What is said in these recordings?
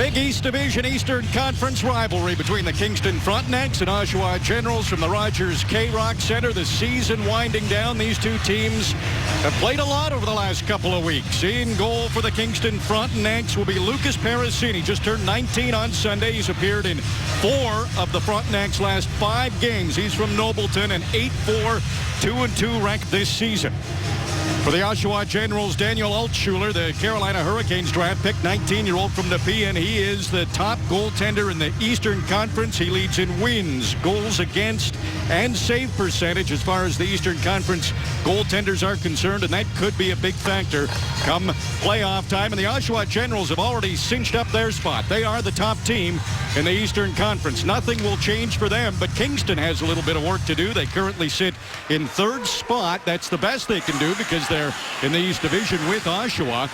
Big East Division Eastern Conference rivalry between the Kingston Frontenacs and Oshawa Generals from the Rogers K-Rock Center. The season winding down. These two teams have played a lot over the last couple of weeks. In goal for the Kingston Frontenacs will be Lucas Parasini. Just turned 19 on Sunday. He's appeared in 4 of the Frontenacs' last 5 games. He's from Nobleton, and 8-4, 2-2 ranked this season. For the Oshawa Generals, Daniel Altschuler, the Carolina Hurricanes draft pick, 19-year-old from Nepean. He is the top goaltender in the Eastern Conference. He leads in wins, goals against, and save percentage as far as the Eastern Conference goaltenders are concerned, and that could be a big factor come playoff time. And the Oshawa Generals have already cinched up their spot. They are the top team in the Eastern Conference. Nothing will change for them, but Kingston has a little bit of work to do. They currently sit in 3rd spot. That's the best they can do because they're in the East Division with Oshawa.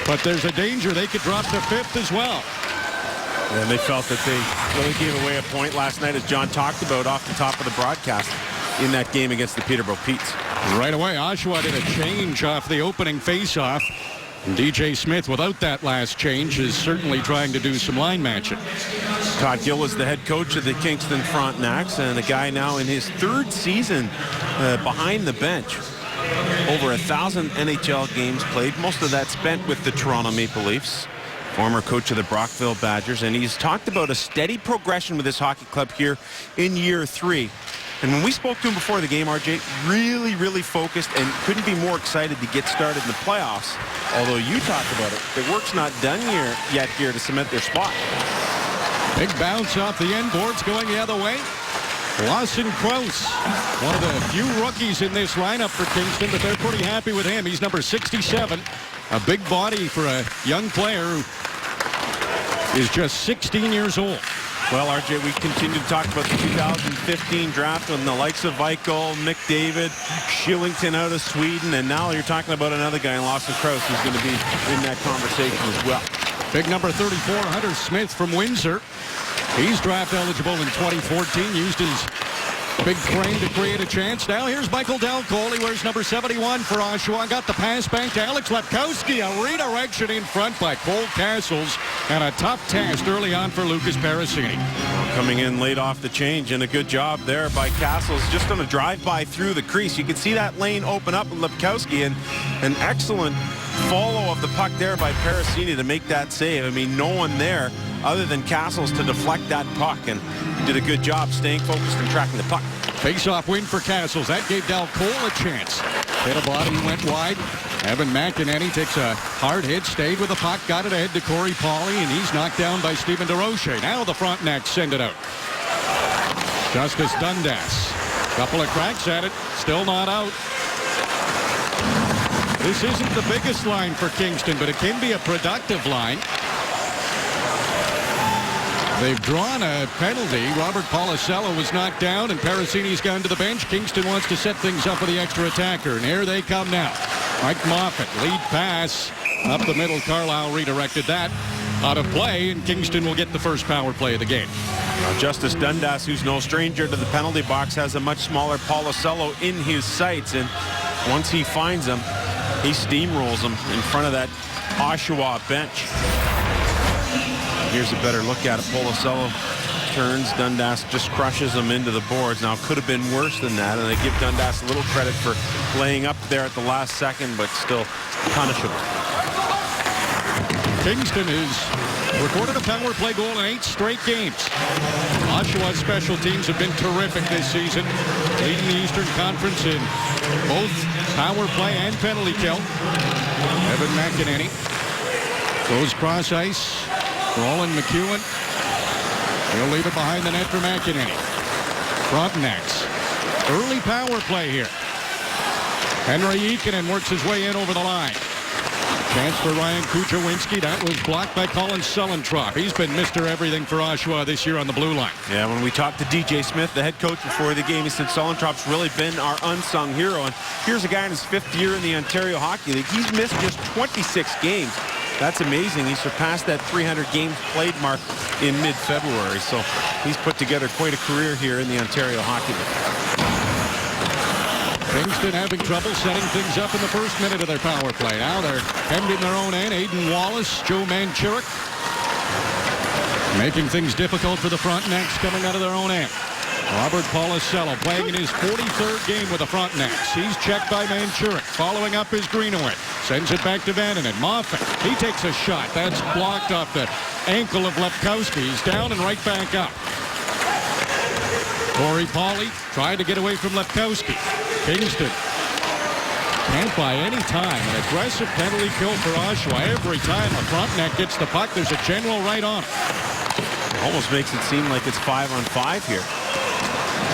But there's a danger they could drop to 5th as well. And they felt that they really gave away a point last night, as John talked about off the top of the broadcast, in that game against the Peterborough Petes. Right away, Oshawa did a change off the opening faceoff. DJ Smith, without that last change, is certainly trying to do some line matching. Todd Gill is the head coach of the Kingston Frontenacs, and a guy now in his 3rd season behind the bench. Over 1,000 NHL games played, most of that spent with the Toronto Maple Leafs. Former coach of the Brockville Badgers, and he's talked about a steady progression with this hockey club here in year 3. And when we spoke to him before the game, RJ, really focused and couldn't be more excited to get started in the playoffs. Although you talked about it, the work's not done yet here to cement their spot. Big bounce off the end boards going the other way. Lawson Krause, one of the few rookies in this lineup for Kingston, but they're pretty happy with him. He's number 67, a big body for a young player who is just 16 years old. Well, RJ, we continue to talk about the 2015 draft when the likes of Eichel, McDavid, Shillington out of Sweden, and now you're talking about another guy in Lawson Krause who's going to be in that conversation as well. Big number 34, Hunter Smith from Windsor. He's draft eligible in 2014, used his big frame to create a chance. Now here's Michael Delcole. He wears number 71 for Oshawa. Got the pass back to Alex Lepkowski. A redirection in front by Cole Castles, and a tough task early on for Lucas Parasini. Coming in late off the change, and a good job there by Castles, just on a drive-by through the crease. You can see that lane open up with Lepkowski, and an excellent follow of the puck there by Parasini to make that save. I mean, no one there other than Castles to deflect that puck, and he did a good job staying focused and tracking the puck. Face-off win for Castles. That gave Delcole a chance. Hit a body, went wide. Evan McEnany takes a hard hit, stayed with the puck, got it ahead to Corey Pauley, and he's knocked down by Stephen DeRoche. Now the Frontenacs send it out. Justice Dundas. Couple of cracks at it, still not out. This isn't the biggest line for Kingston, but it can be a productive line. They've drawn a penalty. Robert Policello was knocked down, and Parasini's gone to the bench. Kingston wants to set things up with the extra attacker, and here they come now. Mike Moffat, lead pass up the middle. Carlisle redirected that out of play, and Kingston will get the first power play of the game. Justice Dundas, who's no stranger to the penalty box, has a much smaller Policello in his sights, and once he finds him, he steamrolls him in front of that Oshawa bench. Here's a better look at it. Policello turns. Dundas just crushes him into the boards. Now, it could have been worse than that, and I give Dundas a little credit for laying up there at the last second, but still punishable. Kingston has recorded a power play goal in 8 straight games. Oshawa's special teams have been terrific this season, leading the Eastern Conference in both power play and penalty kill. Evan McEnany goes cross ice. Roland McEwen. He'll leave it behind the net for McEnany. Frontenacs. Early power play here. Henry Eakinen works his way in over the line. Chance for Ryan Kuchowinski. That was blocked by Colin Sulentrop. He's been Mr. Everything for Oshawa this year on the blue line. Yeah, when we talked to DJ Smith, the head coach, before the game, he said Solentrop's really been our unsung hero. And here's a guy in his 5th year in the Ontario Hockey League. He's missed just 26 games. That's amazing. He surpassed that 300 games played mark in mid-February. So he's put together quite a career here in the Ontario Hockey League. Kingston having trouble setting things up in the first minute of their power play. Now they're hemmed in their own end. Aiden Wallace, Joe Manchurik, Making things difficult for the Frontenacs coming out of their own end. Robert Policello playing in his 43rd game with the Frontenacs. He's checked by Manchurik, following up his Greenaway. Sends it back to Vananen. Moffat, he takes a shot. That's blocked off the ankle of Lepkowski. He's down and right back up. Corey Pauley trying to get away from Lepkowski. Kingston can't by any time. An aggressive penalty kill for Oshawa. Every time a Frontenac gets the puck, there's a general right on it. Almost makes it seem like it's 5-on-5 here.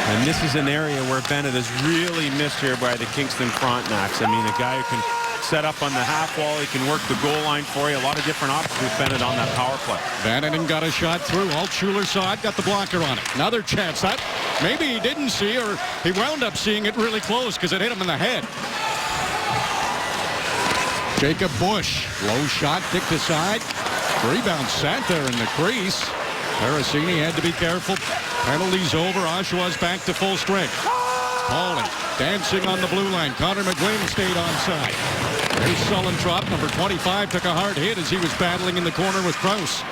And this is an area where Bennett has really missed here by the Kingston Frontenacs. I mean, a guy who can set up on the half wall. He can work the goal line for you. A lot of different options with Bennett on that power play. Vananen got a shot through. Altschuler saw it, got the blocker on it. Another chance. That maybe he didn't see, or he wound up seeing it really close because it hit him in the head. Jacob Bush, low shot, kicked aside. Rebound sat there in the crease. Parasini had to be careful. Penalties over. Oshawa's back to full strength. Pauley dancing on the blue line. Connor McGuinn stayed onside. There's Sullentrop, number 25, took a hard hit as he was battling in the corner with Krause.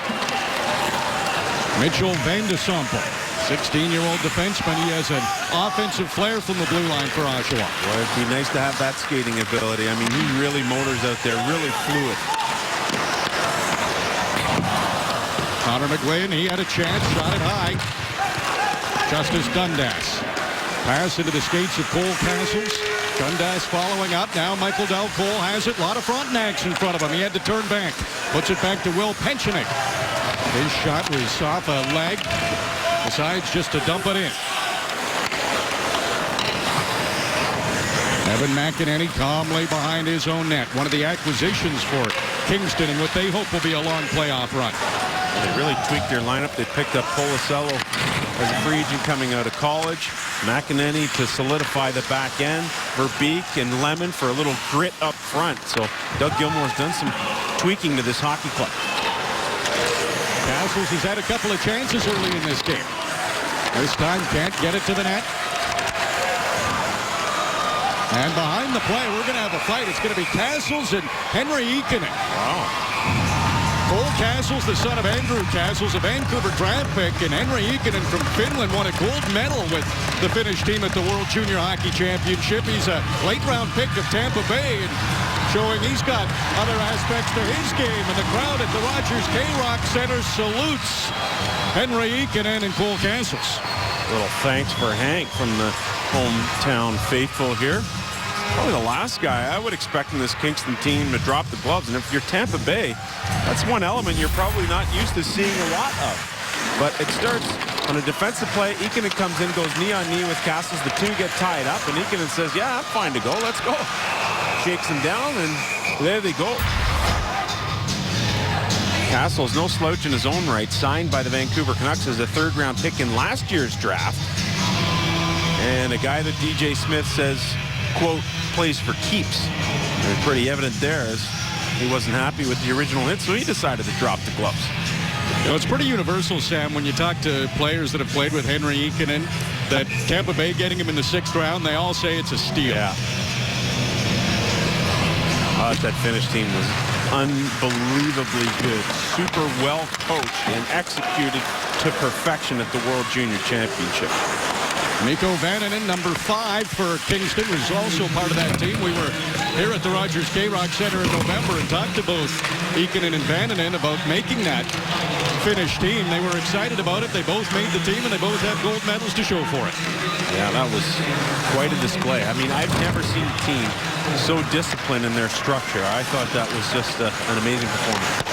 Mitchell Van de Sompel, 16-year-old defenseman. He has an offensive flair from the blue line for Oshawa. Well, it'd be nice to have that skating ability. I mean, he really motors out there, really fluid. Connor McGuinn, he had a chance, shot it high. Justice Dundas. Pass into the skates of Cole Castles. Dundas following up. Now Michael Del Cole has it. A lot of Frontenacs in front of him. He had to turn back. Puts it back to Will Penchenick. His shot was off a leg. Decides just to dump it in. Evan McEnany calmly behind his own net. One of the acquisitions for Kingston and what they hope will be a long playoff run. They really tweaked their lineup. They picked up Policello as a free agent coming out of college. McEnany to solidify the back end. Verbeek and Lemon for a little grit up front. So Doug Gilmour's done some tweaking to this hockey club. Castles has had a couple of chances early in this game. This time can't get it to the net. And behind the play, we're going to have a fight. It's going to be Castles and Henry Ikonen. Wow. Cole Castles, the son of Andrew Castles, a Vancouver draft pick, and Henry Ikonen from Finland won a gold medal with the Finnish team at the World Junior Hockey Championship. He's a late-round pick of Tampa Bay, and showing he's got other aspects to his game. And the crowd at the Rogers K-Rock Center salutes Henry Ikonen and Cole Castles. Little thanks for Hank from the hometown faithful here. Probably the last guy I would expect in this Kingston team to drop the gloves. And if you're Tampa Bay, that's one element you're probably not used to seeing a lot of. But it starts on a defensive play. Ikonen comes in, goes knee on knee with Castles. The two get tied up, and Ikonen says, yeah, I'm fine to go. Let's go. Shakes him down, and there they go. Castles, no slouch in his own right, signed by the Vancouver Canucks as a third-round pick in last year's draft. And a guy that DJ Smith says, quote, plays for keeps. And pretty evident there as he wasn't happy with the original hit, so he decided to drop the gloves. You know, it's pretty universal, Sam, when you talk to players that have played with Henry Ikonen, that Tampa Bay getting him in the 6th round, they all say it's a steal. Yeah. That Finnish team was unbelievably good. Super well coached and executed to perfection at the World Junior Championship. Mikko Vananen, number 5 for Kingston, was also part of that team. We were here at the Rogers K-Rock Center in November and talked to both Ikonen and Vananen about making that Finnish team. They were excited about it. They both made the team, and they both have gold medals to show for it. Yeah, that was quite a display. I mean, I've never seen a team so disciplined in their structure. I thought that was just an amazing performance.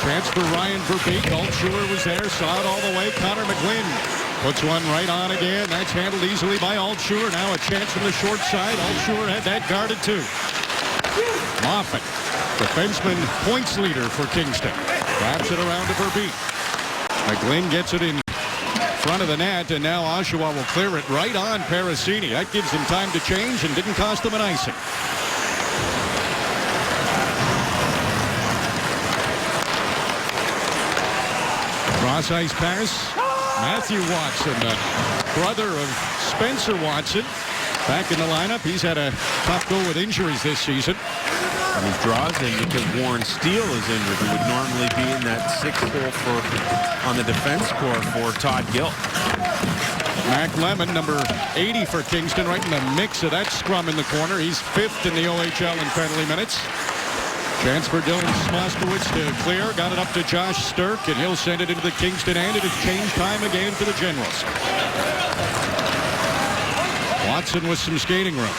Chance for Ryan Verbeek. Altschuler was there, saw it all the way. Connor McGuinn puts one right on again. That's handled easily by Altschuler. Now a chance from the short side. Altschuler had that guarded too. Moffat, defenseman points leader for Kingston. Wraps it around to Verbeek. McGuinn gets it in front of the net, and now Oshawa will clear it right on Parasini. That gives them time to change and didn't cost them an icing. Cross ice pass. Matthew Watson, the brother of Spencer Watson, back in the lineup. He's had a tough go with injuries this season. And he draws in because Warren Steele is injured, who would normally be in that 6th hole on the defense score for Todd Gill. Mac Lemon, number 80 for Kingston, right in the mix of that scrum in the corner. He's 5th in the OHL in penalty minutes. Chance for Dylan Smoskowitz to clear. Got it up to Josh Sturck, and he'll send it into the Kingston end. It is change time again for the Generals. Watson with some skating room.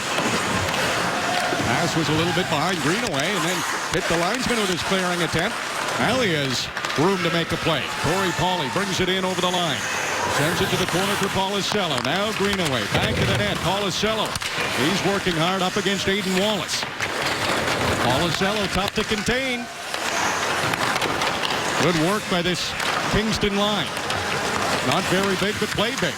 Pass was a little bit behind Greenaway, and then hit the linesman with his clearing attempt. Now he has room to make a play. Corey Pauly brings it in over the line. Sends it to the corner for Policello. Now Greenaway back to the net. Policello. He's working hard up against Aiden Wallace. Policello tough to contain. Good work by this Kingston line. Not very big, but play big.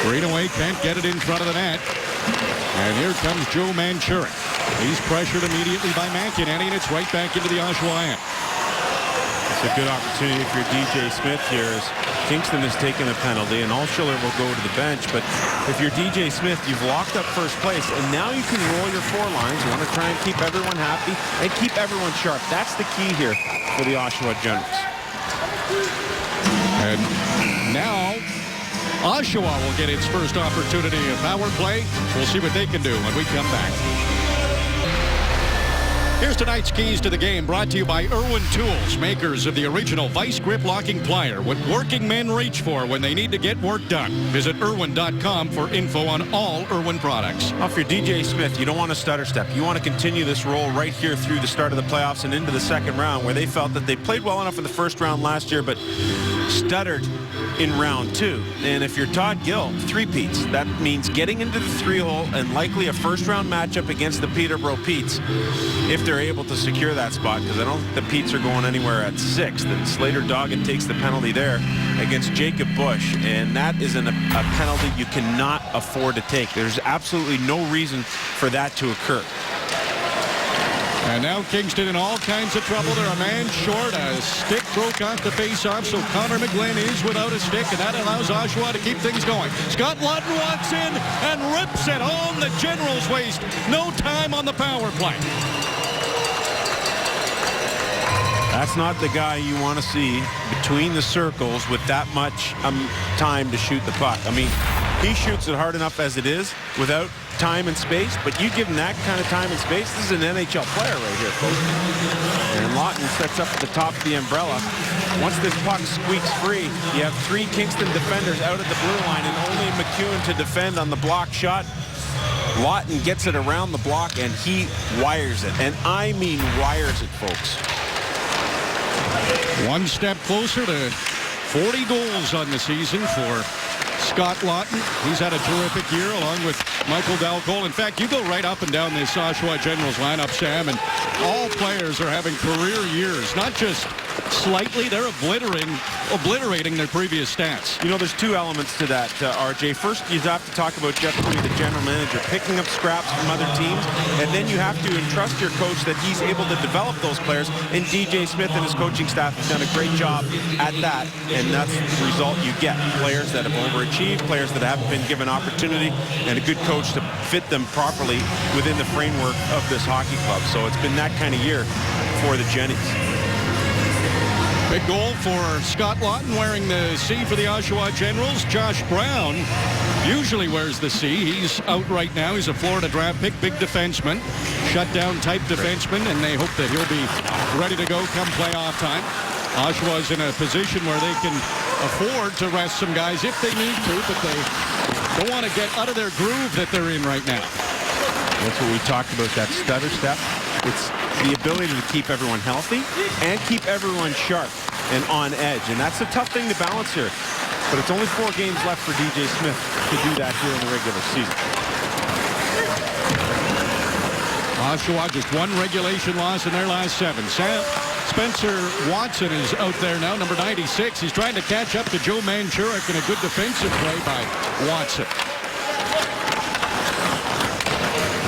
Greenaway can't get it in front of the net. And here comes Joe Manchurik. He's pressured immediately by McEnany, and it's right back into the Oshawa end. It's a good opportunity for DJ Smith here as Kingston has taken a penalty, and Altschuler will go to the bench. But if you're DJ Smith, you've locked up first place, and now you can roll your 4 lines. You want to try and keep everyone happy and keep everyone sharp. That's the key here for the Oshawa Generals. And now Oshawa will get its first opportunity of power play. We'll see what they can do when we come back. Here's tonight's keys to the game, brought to you by Irwin Tools, makers of the original vice grip locking plier, what working men reach for when they need to get work done. Visit irwin.com for info on all Irwin products. Well, if you're DJ Smith, you don't want to stutter step. You want to continue this roll right here through the start of the playoffs and into the second round, where they felt that they played well enough in the first round last year, but stuttered in round 2. And if you're Todd Gill, 3-peats. That means getting into the 3-hole and likely a first-round matchup against the Peterborough Petes if they're able to secure that spot, because I don't think the Petes are going anywhere at 6th. And Slater Doggett takes the penalty there against Jacob Bush, and that is a penalty you cannot afford to take. There's absolutely no reason for that to occur. And now Kingston in all kinds of trouble. They're a man short. A stick broke off the face-off, so Connor McGlynn is without a stick, and that allows Oshawa to keep things going. Scott Lawton walks in and rips it home. The Generals waste no time on the power play. That's not the guy you want to see between the circles with that much time to shoot the puck. I mean, he shoots it hard enough as it is without time and space, but you give him that kind of time and space, this is an NHL player right here, folks. And Lawton sets up at the top of the umbrella. Once this puck squeaks free, you have 3 Kingston defenders out at the blue line and only McEwen to defend on the block shot. Lawton gets it around the block and he wires it. And I mean wires it, folks. One step closer to 40 goals on the season for Scott Lawton. He's had a terrific year along with Michael Dalcole. In fact, you go right up and down this Oshawa Generals lineup, Sam, and all players are having career years. Not just slightly, they're obliterating their previous stats. You know, there's 2 elements to that, RJ. First, you have to talk about Jeff Cooney, the general manager, picking up scraps from other teams, and then you have to entrust your coach that he's able to develop those players, and DJ Smith and his coaching staff have done a great job at that, and that's the result you get. Players that have overachieved, players that haven't been given opportunity, and a good coach to fit them properly within the framework of this hockey club. So it's been that kind of year for the Jennies. Big goal for Scott Lawton wearing the C for the Oshawa Generals. Josh Brown usually wears the C. He's out right now. He's a Florida draft pick, big defenseman, shutdown type defenseman, and they hope that he'll be ready to go come playoff time. Oshawa's in a position where they can afford to rest some guys if they need to, but they don't want to get out of their groove that they're in right now. That's what we talked about, that stutter step. It's the ability to keep everyone healthy and keep everyone sharp and on edge. And that's a tough thing to balance here. But it's only 4 games left for DJ Smith to do that here in the regular season. Oshawa just 1 regulation loss in their last 7. Spencer Watson is out there now, number 96. He's trying to catch up to Joe Manchurik, and a good defensive play by Watson.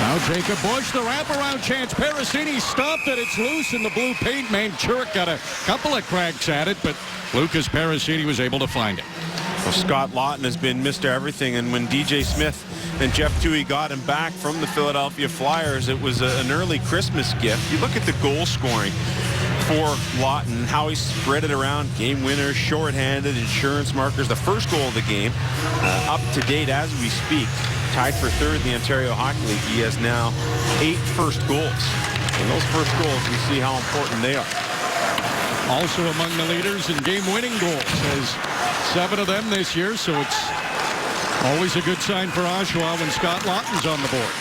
Now Jacob Bush, the wraparound chance. Parasini stopped it. It's loose in the blue paint. Manchurik got a couple of cracks at it, but Lucas Parasini was able to find it. Well, Scott Lawton has been Mr. Everything, and when DJ Smith and Jeff Toohey got him back from the Philadelphia Flyers, it was an early Christmas gift. You look at the goal scoring for Lawton, how he spread it around, game winners, shorthanded, insurance markers. The first goal of the game, up to date as we speak, tied for third in the Ontario Hockey League. He has now 8 first goals. And those first goals, we see how important they are. Also among the leaders in game-winning goals, has 7 of them this year, so it's always a good sign for Oshawa when Scott Lawton's on the board.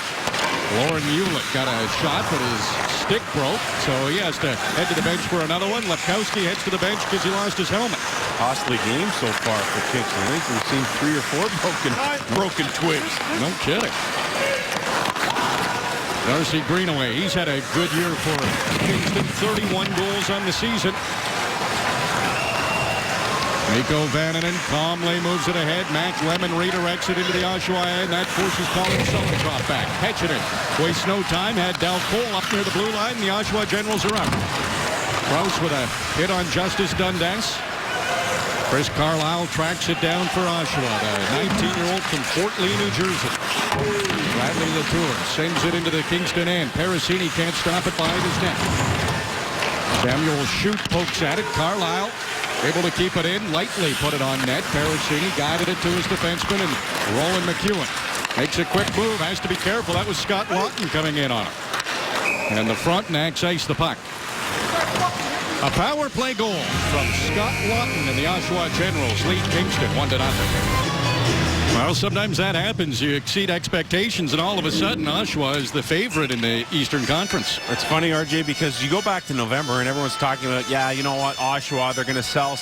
Lauren Hewlett got a shot, but his stick broke, so he has to head to the bench for another one. Lepkowski heads to the bench because he lost his helmet. Costly game so far for Kingston. I think we've seen 3 or 4 broken twigs. No kidding. Darcy Greenaway, he's had a good year for Kingston, 31 goals on the season. Mikko Vannanen calmly moves it ahead. Matt Lemon redirects it into the Oshawa end. That forces Colin Solotrop back. Petchinen wastes no time. Had Dal Cole up near the blue line. The Oshawa Generals are out. Krause with a hit on Justice Dundas. Chris Carlisle tracks it down for Oshawa. The 19-year-old from Fort Lee, New Jersey. Bradley Latour sends it into the Kingston end. Parasini can't stop it behind his net. Samuel Shute pokes at it. Carlisle able to keep it in. Lightly put it on net. Parasini guided it to his defenseman, and Roland McEwen makes a quick move. Has to be careful. That was Scott Lawton coming in on him. And the Frontenacs ice the puck. A power play goal from Scott Lawton, and the Oshawa Generals lead Kingston 1-0. Well, sometimes that happens. You exceed expectations, and all of a sudden, Oshawa is the favorite in the Eastern Conference. It's funny, RJ, because you go back to November, and everyone's talking about, yeah, you know what, Oshawa, they're going to sell.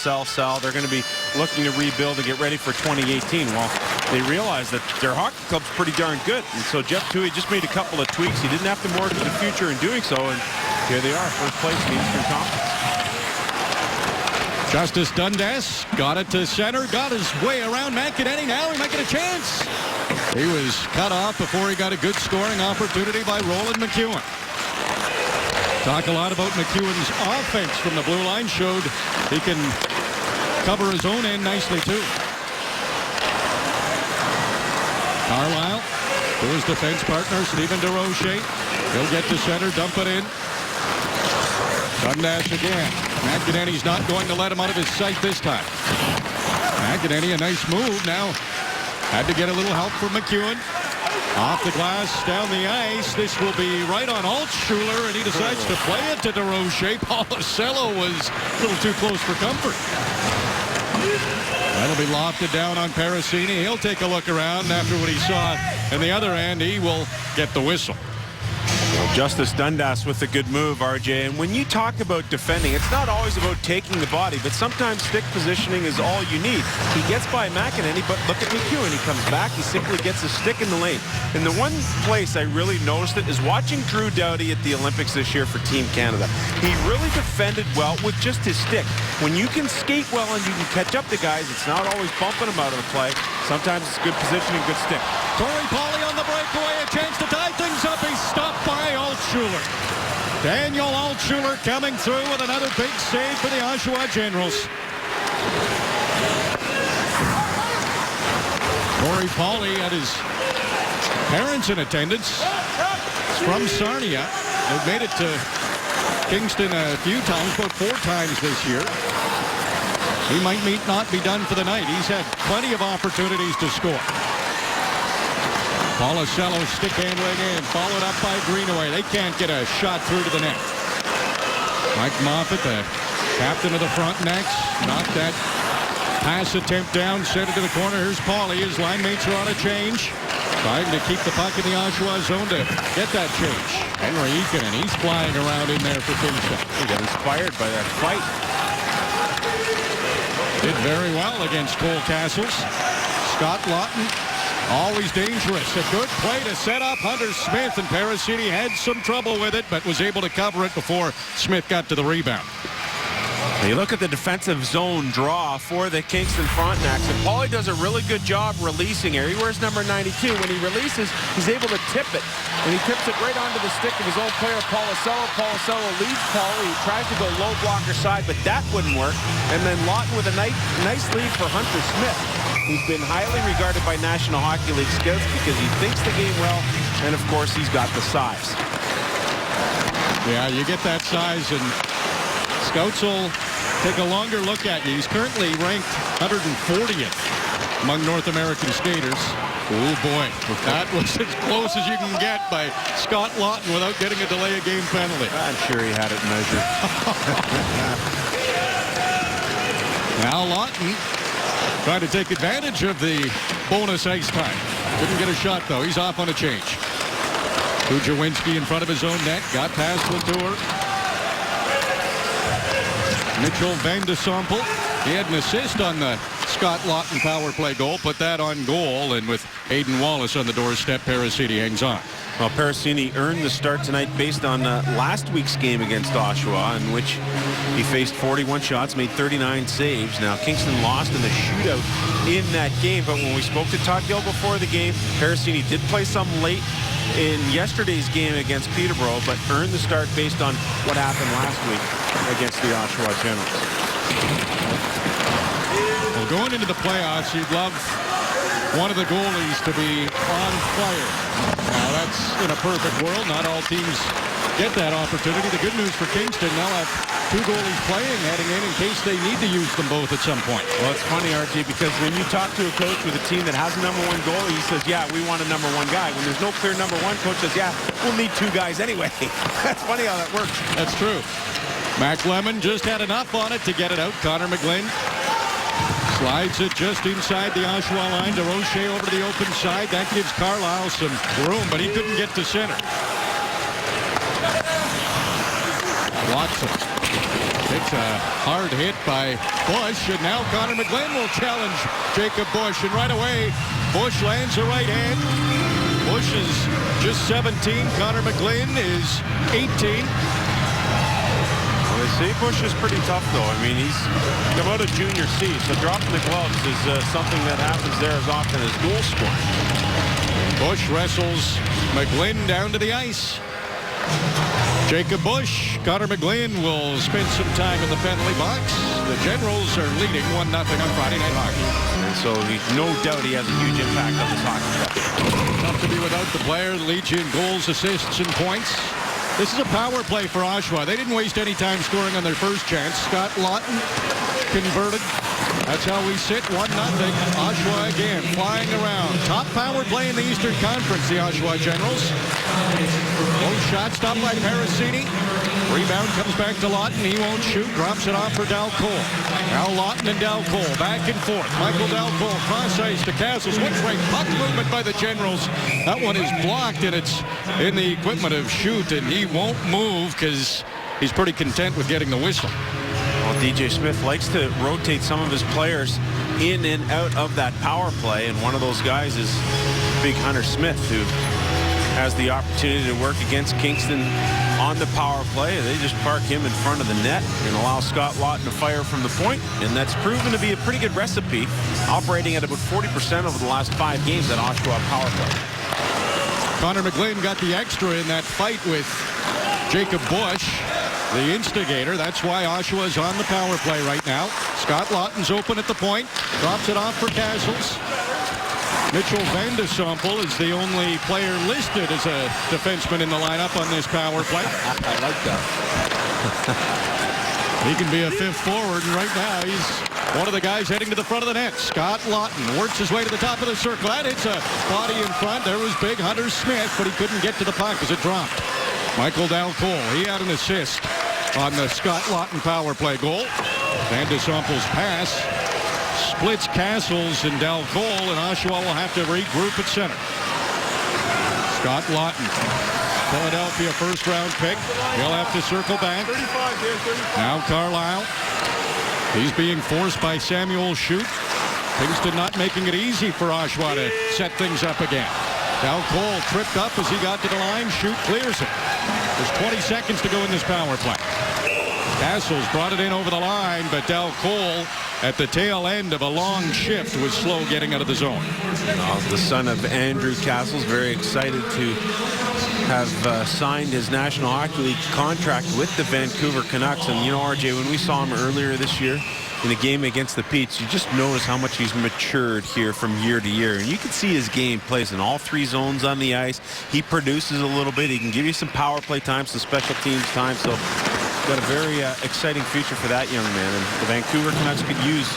They're going to be looking to rebuild and get ready for 2018. Well, they realize that their hockey club's pretty darn good, and so Jeff Toohey just made a couple of tweaks. He didn't have to mortgage the future in doing so, and here they are, first place in the Eastern Conference. Justice Dundas got it to center, got his way around McEnany. Now he might get a chance. He was cut off before he got a good scoring opportunity by Roland McEwen. Talk a lot about McEwen's offense from the blue line. Showed he can cover his own end nicely, too. Carlisle to his defense partner, Stephen DeRoche. He'll get to center, dump it in. Dundas again. McEnany's not going to let him out of his sight this time. McEnany, a nice move. Now had to get a little help from McEwen. Off the glass, down the ice. This will be right on Altschuler, and he decides to play it to DeRoche. Policello was a little too close for comfort. That'll be lofted down on Parasini. He'll take a look around after what he saw. And the other end, he will get the whistle. Justice Dundas with a good move, RJ. And when you talk about defending, it's not always about taking the body, but sometimes stick positioning is all you need. He gets by McEnany, but look at McEwen. He comes back. He simply gets a stick in the lane. And the one place I really noticed it is watching Drew Doughty at the Olympics this year for Team Canada. He really defended well with just his stick. When you can skate well and you can catch up to guys, it's not always bumping them out of the play. Sometimes it's good positioning, good stick. Corey Pauly on the breakaway, a chance to tie things up. He's stopped by Altschuler. Daniel Altschuler coming through with another big save for the Oshawa Generals. Corey Pauly had his parents in attendance. He's from Sarnia. They've made it to Kingston a few times, about 4 times this year. He might not be done for the night. He's had plenty of opportunities to score. Policello stick handling in, followed up by Greenaway. They can't get a shot through to the net. Mike Moffat, the captain of the Frontenacs, knocked that pass attempt down, sent it to the corner. Here's Pauly. His line mates are on a change, trying to keep the puck in the Oshawa zone to get that change. Henry Eakin, he's flying around in there for Kingston. He got inspired by that fight. Did very well against Cole Castles. Scott Lawton, always dangerous. A good play to set up Hunter Smith, and Parasini had some trouble with it, but was able to cover it before Smith got to the rebound. You look at the defensive zone draw for the Kingston Frontenacs, and Paulie does a really good job releasing here. He wears number 92. When he releases, he's able to tip it, and he tips it right onto the stick of his own player, Paulicello. Paulicello leads Paulie. He tries to go low blocker side, but that wouldn't work. And then Lawton with a nice lead for Hunter Smith. He's been highly regarded by National Hockey League scouts because he thinks the game well, and of course, he's got the size. Yeah, you get that size, and scouts will take a longer look at you. He's currently ranked 140th among North American skaters. Oh boy, that was as close as you can get by Scott Lawton without getting a delay of game penalty. I'm sure he had it measured. Now Lawton trying to take advantage of the bonus ice time. Didn't get a shot though. He's off on a change. Kujawinski in front of his own net. Got past Latour. Mitchell Van de Sompel. He had an assist on the Scott Lawton power play goal. Put that on goal. And with Aidan Wallace on the doorstep, Parasiti hangs on. Well, Parasini earned the start tonight based on last week's game against Oshawa, in which he faced 41 shots, made 39 saves. Now, Kingston lost in the shootout in that game, but when we spoke to Todd Gill before the game, Parasini did play some late in yesterday's game against Peterborough, but earned the start based on what happened last week against the Oshawa Generals. Well, going into the playoffs, you'd love one of the goalies to be on fire. Now, that's in a perfect world. Not all teams get that opportunity. The good news for Kingston, they'll have two goalies playing heading in case they need to use them both at some point. Well, it's funny, RJ, because when you talk to a coach with a team that has a number one goalie, he says, yeah, we want a number one guy. When there's no clear number one, coach says, yeah, we'll need two guys anyway. That's funny how that works. That's true. Mac Lemon just had enough on it to get it out. Connor McGlynn slides it just inside the Oshawa line to Roche over to the open side. That gives Carlisle some room, but he couldn't get to center. Watson takes a hard hit by Bush, and now Connor McGlynn will challenge Jacob Bush, and right away Bush lands a right hand. Bush is just 17. Connor McGlynn is 18. Well, they say Bush is pretty tough, though. I mean, he's come out of junior C, so dropping the gloves is something that happens there as often as goal scoring. Bush wrestles McGlynn down to the ice. Jacob Bush, Connor McGlynn will spend some time in the penalty box. The Generals are leading 1-0 on Friday Night Hockey. And so no doubt he has a huge impact on this hockey club. Tough to be without the player that leads you in goals, assists, and points. This is a power play for Oshawa. They didn't waste any time scoring on their first chance. Scott Lawton converted. That's how we sit, 1-0. Oshawa again, flying around. Top power play in the Eastern Conference, the Oshawa Generals. Low shot stopped by Parasini. Rebound comes back to Lawton. He won't shoot. Drops it off for Dalcole. Now Lawton and Dalcole back and forth. Michael Dalcole cross ice to Castles. Looks right. Puck movement by the Generals. That one is blocked, and it's in the equipment of shoot, and he won't move because he's pretty content with getting the whistle. Well, DJ Smith likes to rotate some of his players in and out of that power play, and one of those guys is big Hunter Smith, who has the opportunity to work against Kingston on the power play. They just park him in front of the net and allow Scott Lawton to fire from the point, and that's proven to be a pretty good recipe, operating at about 40% over the last 5 games at Oshawa power play. Connor McGlynn got the extra in that fight with Jacob Bush, the instigator. That's why Oshawa's on the power play right now. Scott Lawton's open at the point, drops it off for Castles. Mitchell Van de Sompel is the only player listed as a defenseman in the lineup on this power play. I like that. He can be a fifth forward, and right now he's one of the guys heading to the front of the net. Scott Lawton works his way to the top of the circle. That hits a body in front. There was big Hunter Smith, but he couldn't get to the puck as it dropped. Michael Dalcole, he had an assist on the Scott Lawton power play goal. Van de Sompel's pass splits Castles and Dalcole, and Oshawa will have to regroup at center. Scott Lawton, Philadelphia first-round pick. He'll have to circle back. Now Carlisle. He's being forced by Samuel Shute. Kingston not making it easy for Oshawa to set things up again. Dalcole tripped up as he got to the line. Shute clears it. There's 20 seconds to go in this power play. Castles brought it in over the line, but Del Cole at the tail end of a long shift was slow getting out of the zone. The son of Andrew Castles, very excited to have signed his National Hockey League contract with the Vancouver Canucks. And, you know, RJ, when we saw him earlier this year in a game against the Petes, you just notice how much he's matured here from year to year. And you can see his game plays in all three zones on the ice. He produces a little bit. He can give you some power play time, some special teams time. So got a very exciting future for that young man. And the Vancouver Canucks could use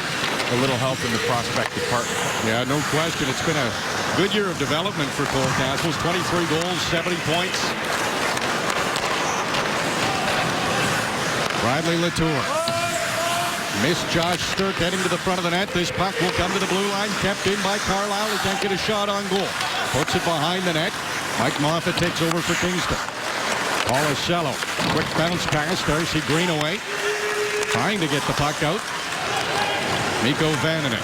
a little help in the prospect department. Yeah, no question. It's been a good year of development for Cole Castles. 23 goals, 70 points. Bradley Latour. Missed Josh Sturck heading to the front of the net. This puck will come to the blue line. Kept in by Carlisle. He can't get a shot on goal. Puts it behind the net. Mike Moffat takes over for Kingston. Paulicello. Quick bounce pass. Darcy Greenaway trying to get the puck out. Mikko Vaninen.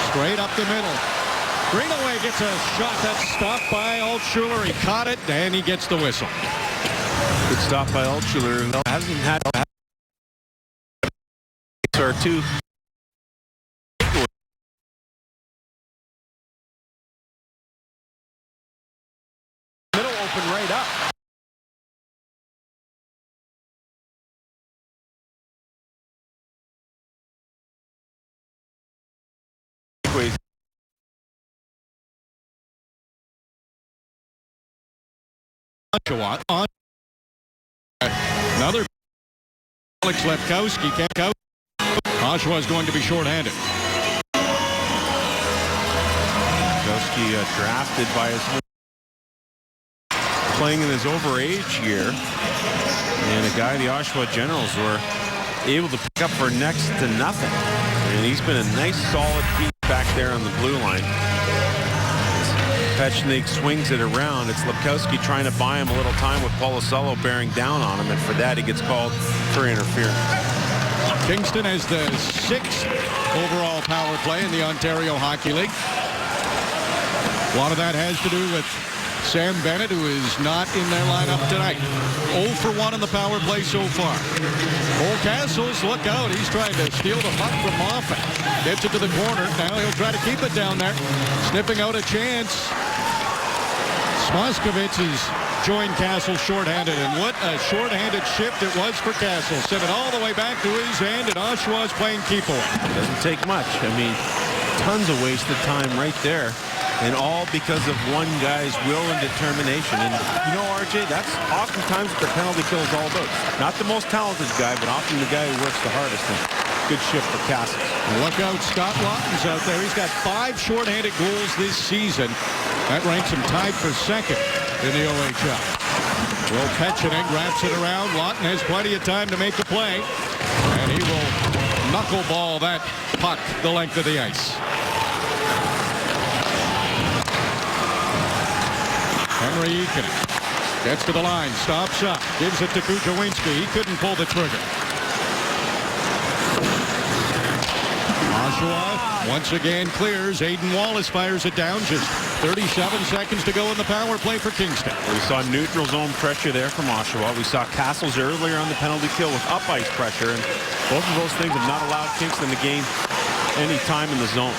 Straight up the middle. Greenaway gets a shot that's stopped by Altschuler. He caught it, and he gets the whistle. Good stop by Altschuler. Hasn't had or two. Middle open right up. Oshawa on another. Alex Lepkowski can't out. Oshawa is going to be shorthanded. Lepkowski drafted by his playing in his overage year, and a guy the Oshawa Generals were able to pick up for next to nothing. And he's been a nice solid piece back there on the blue line. Pechnik swings it around. It's Lepkowski trying to buy him a little time with Paulicello bearing down on him, and for that he gets called for interference. Kingston has the 6th overall power play in the Ontario Hockey League. A lot of that has to do with Sam Bennett, who is not in their lineup tonight. 0 for 1 on the power play so far. Cole Castles, look out. He's trying to steal the puck from Moffat. Gets it to the corner. Now he'll try to keep it down there. Sniffing out a chance. Smoskovich has joined Castles shorthanded, and what a shorthanded shift it was for Castles. Sent it all the way back to his end, and Oshawa is playing keep away. Doesn't take much. I mean, tons of wasted time right there, and all because of one guy's will and determination. And you know, RJ, that's oftentimes what the penalty kill is all about. Not the most talented guy, but often the guy who works the hardest. And good shift for Castles. Look out, Scott Lawton's out there. He's got 5 shorthanded goals this season. That ranks him tied for 2nd in the OHL. Will Pechnik wraps it around. Lawton has plenty of time to make a play, and he will knuckleball that puck the length of the ice. Henry Eakin gets to the line, stops up, gives it to Kujawinski. He couldn't pull the trigger. Oshawa once again clears. Aiden Wallace fires it down. Just 37 seconds to go in the power play for Kingston. We saw neutral zone pressure there from Oshawa. We saw Castles earlier on the penalty kill with up ice pressure, and both of those things have not allowed Kingston to gain any time in the zone.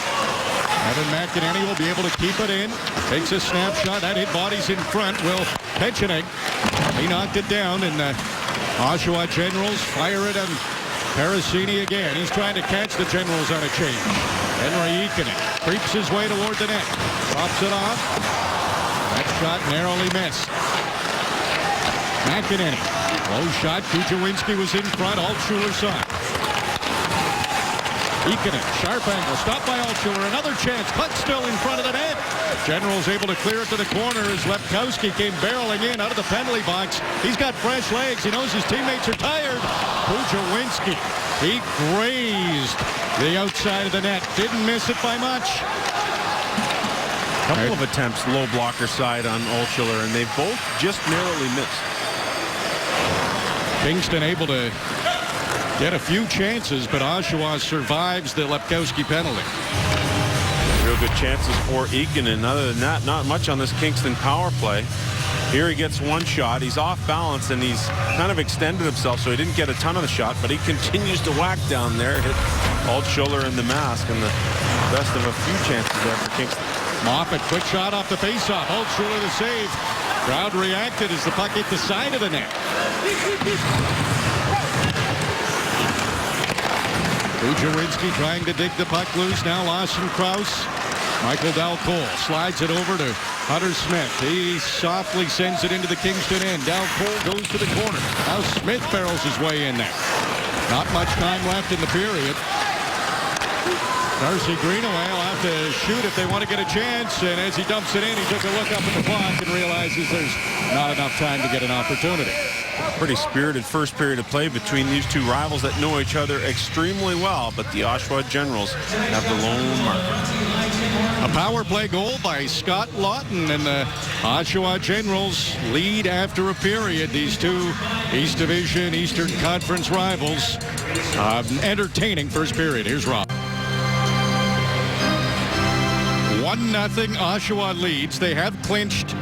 Evan McEnany will be able to keep it in. Takes a snapshot. That hit bodies in front. Will Pechnik. He knocked it down, and Oshawa Generals fire it on Parasini again. He's trying to catch the Generals on a change. Henry Eakin creeps his way toward the net. Drops it off. That shot narrowly missed. McEnany. Low shot. Kujawinski was in front. Altschuler saw it. Eakin, sharp angle. Stopped by Altschuler. Another chance. Puck still in front of the net. Generals able to clear it to the corner as Lepkowski came barreling in out of the penalty box. He's got fresh legs. He knows his teammates are tired. Kujawinski. He grazed the outside of the net. Didn't miss it by much. Couple of attempts low blocker side on Altschuler, and they both just narrowly missed. Kingston able to get a few chances, but Oshawa survives the Lepkowski penalty. Real good chances for Eakin, and other than that, not much on this Kingston power play. Here he gets one shot. He's off balance, and he's kind of extended himself, so he didn't get a ton of the shot, but he continues to whack down there. Hit Altschuler in the mask, and the best of a few chances there for Kingston. Moffat, quick shot off the faceoff. Altschuler the save. Crowd reacted as the puck hit the side of the net. Kujawinski trying to dig the puck loose. Now Lawson Krause. Michael Dalcole slides it over to Hunter Smith. He softly sends it into the Kingston end. Dalcole goes to the corner. Now Smith barrels his way in there. Not much time left in the period. Darcy Greenaway will have to shoot if they want to get a chance. And as he dumps it in, he took a look up at the clock and realizes there's not enough time to get an opportunity. Pretty spirited first period of play between these two rivals that know each other extremely well, but the Oshawa Generals have the lone marker. A power play goal by Scott Lawton, and the Oshawa Generals lead after a period. These two East Division, Eastern Conference rivals. Entertaining first period. Here's Rob. 1-0 Oshawa leads. They have clinched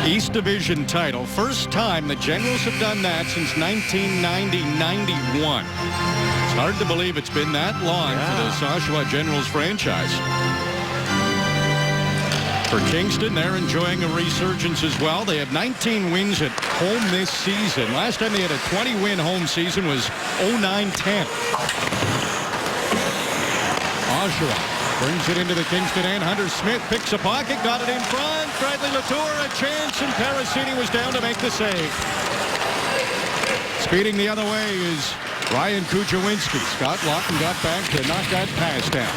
East Division title. First time the Generals have done that since 1990-91. It's hard to believe it's been that long for this Oshawa Generals franchise. For Kingston, they're enjoying a resurgence as well. They have 19 wins at home this season. Last time they had a 20-win home season was 09-10. Oshawa brings it into the Kingston end. Hunter Smith picks a pocket, got it in front. Bradley Latour a chance, and Parasini was down to make the save. Speeding the other way is Ryan Kujawinski. Scott Lawton got back to knock that pass down.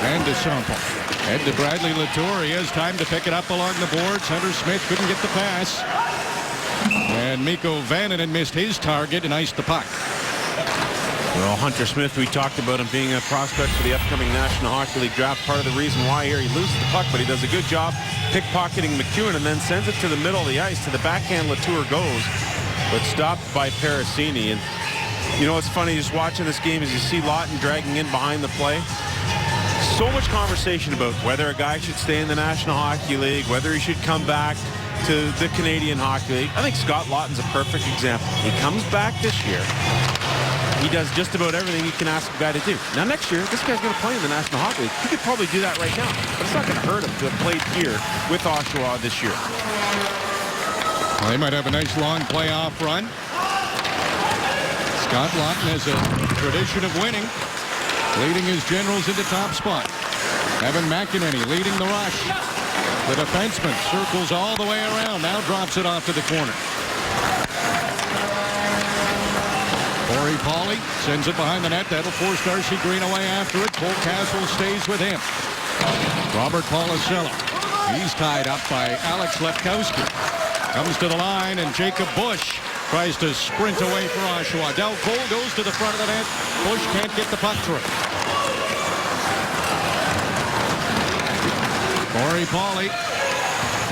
And DeSample. Head to Bradley Latour. He has time to pick it up along the boards. Hunter Smith couldn't get the pass. And Mikko Vannanen missed his target and iced the puck. Well, Hunter Smith, we talked about him being a prospect for the upcoming National Hockey League draft. Part of the reason why here he loses the puck, but he does a good job pickpocketing McEwen and then sends it to the middle of the ice. To the backhand, Latour goes, but stopped by Parasini. And you know what's funny, just watching this game is you see Lawton dragging in behind the play. So much conversation about whether a guy should stay in the National Hockey League, whether he should come back to the Canadian Hockey League. I think Scott Lawton's a perfect example. He comes back this year. He does just about everything you can ask a guy to do. Now, next year, this guy's going to play in the National Hockey League. He could probably do that right now, but it's not going to hurt him to have played here with Oshawa this year. Well, they might have a nice long playoff run. Scott Lawton has a tradition of winning, leading his Generals into top spot. Evan McEnany leading the rush. The defenseman circles all the way around, now drops it off to the corner. Corey Pauly sends it behind the net. That'll force Darcy Greenaway after it. Cole Castle stays with him. Robert Policello. He's tied up by Alex Lepkowski. Comes to the line, and Jacob Bush tries to sprint away for Oshawa. Dalcole goes to the front of the net. Bush can't get the puck through. Corey Pauly.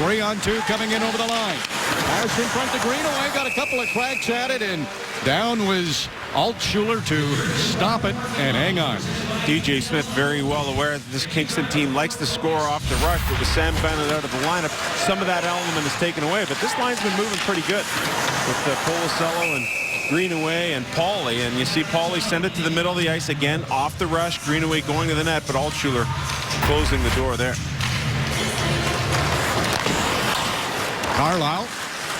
3-on-2 coming in over the line. Pass in front to Greenaway. Got a couple of cracks at it, and down was Altschuler to stop it and hang on. DJ Smith very well aware that this Kingston team likes to score off the rush, but with Sam Bennett out of the lineup, some of that element is taken away. But this line's been moving pretty good with Policello and Greenaway and Pauly. And you see Pauly send it to the middle of the ice again, off the rush. Greenaway going to the net, but Altschuler closing the door there. Carlisle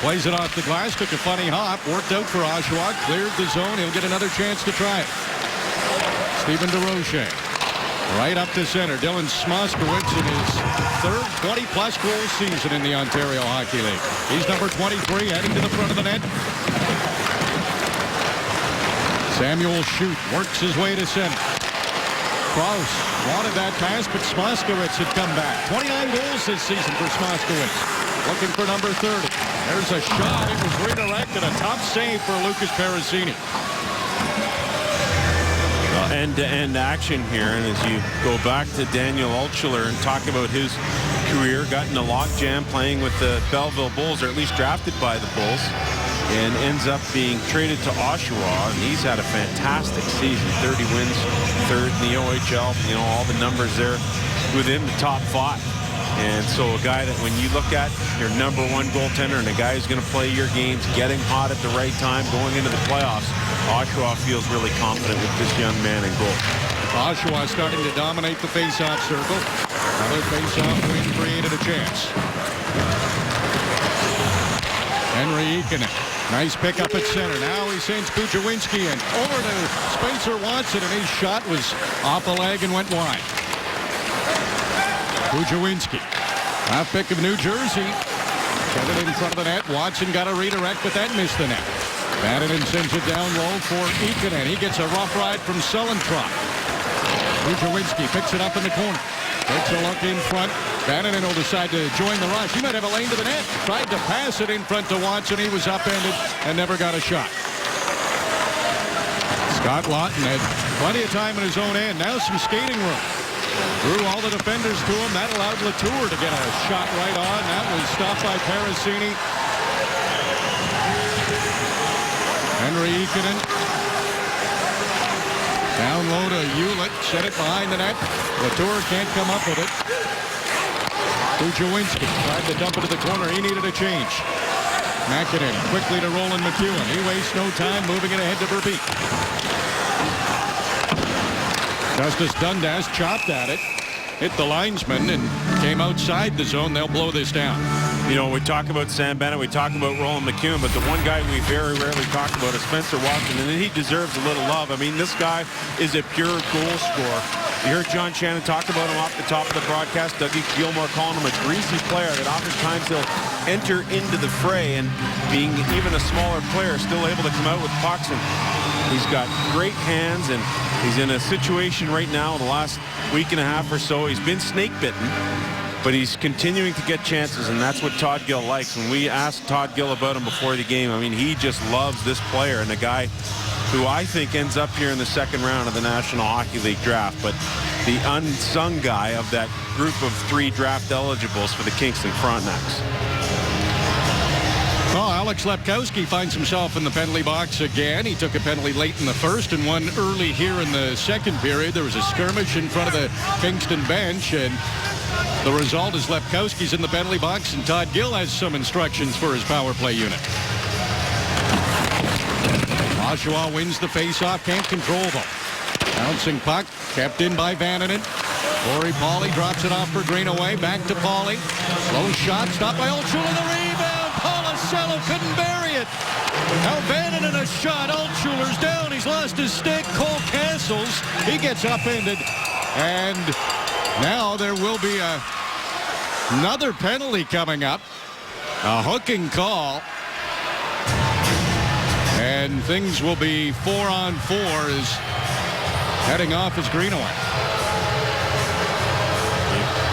plays it off the glass, took a funny hop, worked out for Oshawa, cleared the zone. He'll get another chance to try it. Stephen DeRoche right up to center. Dylan Smoskowitz in his third 20-plus goal season in the Ontario Hockey League. He's number 23, heading to the front of the net. Samuel Shute works his way to center. Krause wanted that pass, but Smoskowitz had come back. 29 goals this season for Smoskowitz. Looking for number 30. There's a shot. It was redirected. A top save for Lucas Parasini. End-to-end action here. And as you go back to Daniel Altschuler and talk about his career, got in a logjam playing with the Belleville Bulls, or at least drafted by the Bulls, and ends up being traded to Oshawa. And he's had a fantastic season. 30 wins, third in the OHL. You know, all the numbers there within the top 5. And so a guy that when you look at your number one goaltender and a guy who's going to play your games, getting hot at the right time, going into the playoffs, Oshawa feels really confident with this young man in goal. Oshawa starting to dominate the face-off circle. Another face-off win created a chance. Henry Eakinen. Nice pickup at center. Now he sends Buchowinski in. Over to Spencer Watson, and his shot was off the leg and went wide. Buchowinski. Half pick of New Jersey. Set it in front of the net. Watson got a redirect, but that missed the net. Vananen sends it down low for Eakinen. He gets a rough ride from Sullentrop. Buchowinski picks it up in the corner. Takes a look in front. Vananen will decide to join the rush. He might have a lane to the net. Tried to pass it in front to Watson. He was upended and never got a shot. Scott Lawton had plenty of time in his own end. Now some skating room. Drew all the defenders to him. That allowed Latour to get a shot right on. That was stopped by Parasini. Henry Eakinen. Down low to Hewlett. Set it behind the net. Latour can't come up with it. Buchowinski tried to dump it to the corner. He needed a change. Mäkinen quickly to Roland McEwen. He wastes no time moving it ahead to Verbeek. Justice Dundas chopped at it. Hit the linesman and came outside the zone. They'll blow this down. You know, we talk about Sam Bennett, we talk about Roland McEwen, but the one guy we very rarely talk about is Spencer Watson, and he deserves a little love. I mean, this guy is a pure goal scorer. You heard John Shannon talk about him off the top of the broadcast. Dougie Gilmore calling him a greasy player that oftentimes he'll enter into the fray, and being even a smaller player, still able to come out with pucks. And he's got great hands, and he's in a situation right now, the last week and a half or so, he's been snake bitten, but he's continuing to get chances, and that's what Todd Gill likes. When we asked Todd Gill about him before the game, I mean, he just loves this player, and a guy who I think ends up here in the second round of the National Hockey League draft, but the unsung guy of that group of 3 draft eligibles for the Kingston Frontenacs. Well, Alex Lepkowski finds himself in the penalty box again. He took a penalty late in the first and one early here in the second period. There was a skirmish in front of the Kingston bench, and the result is Lepkowski's in the penalty box, and Todd Gill has some instructions for his power play unit. Oshawa wins the faceoff, can't control though. Bouncing puck, kept in by Vananen. Corey Pauly drops it off for Greenaway. Back to Pauly. Low shot, stopped by Altshuler. The rebound. Policello couldn't bury it. Now Vananen a shot. Altshuler's down. He's lost his stick. Cole Castles. He gets upended. And now there will be another penalty coming up. A hooking call. And things will be 4-on-4 as heading off is Greenaway.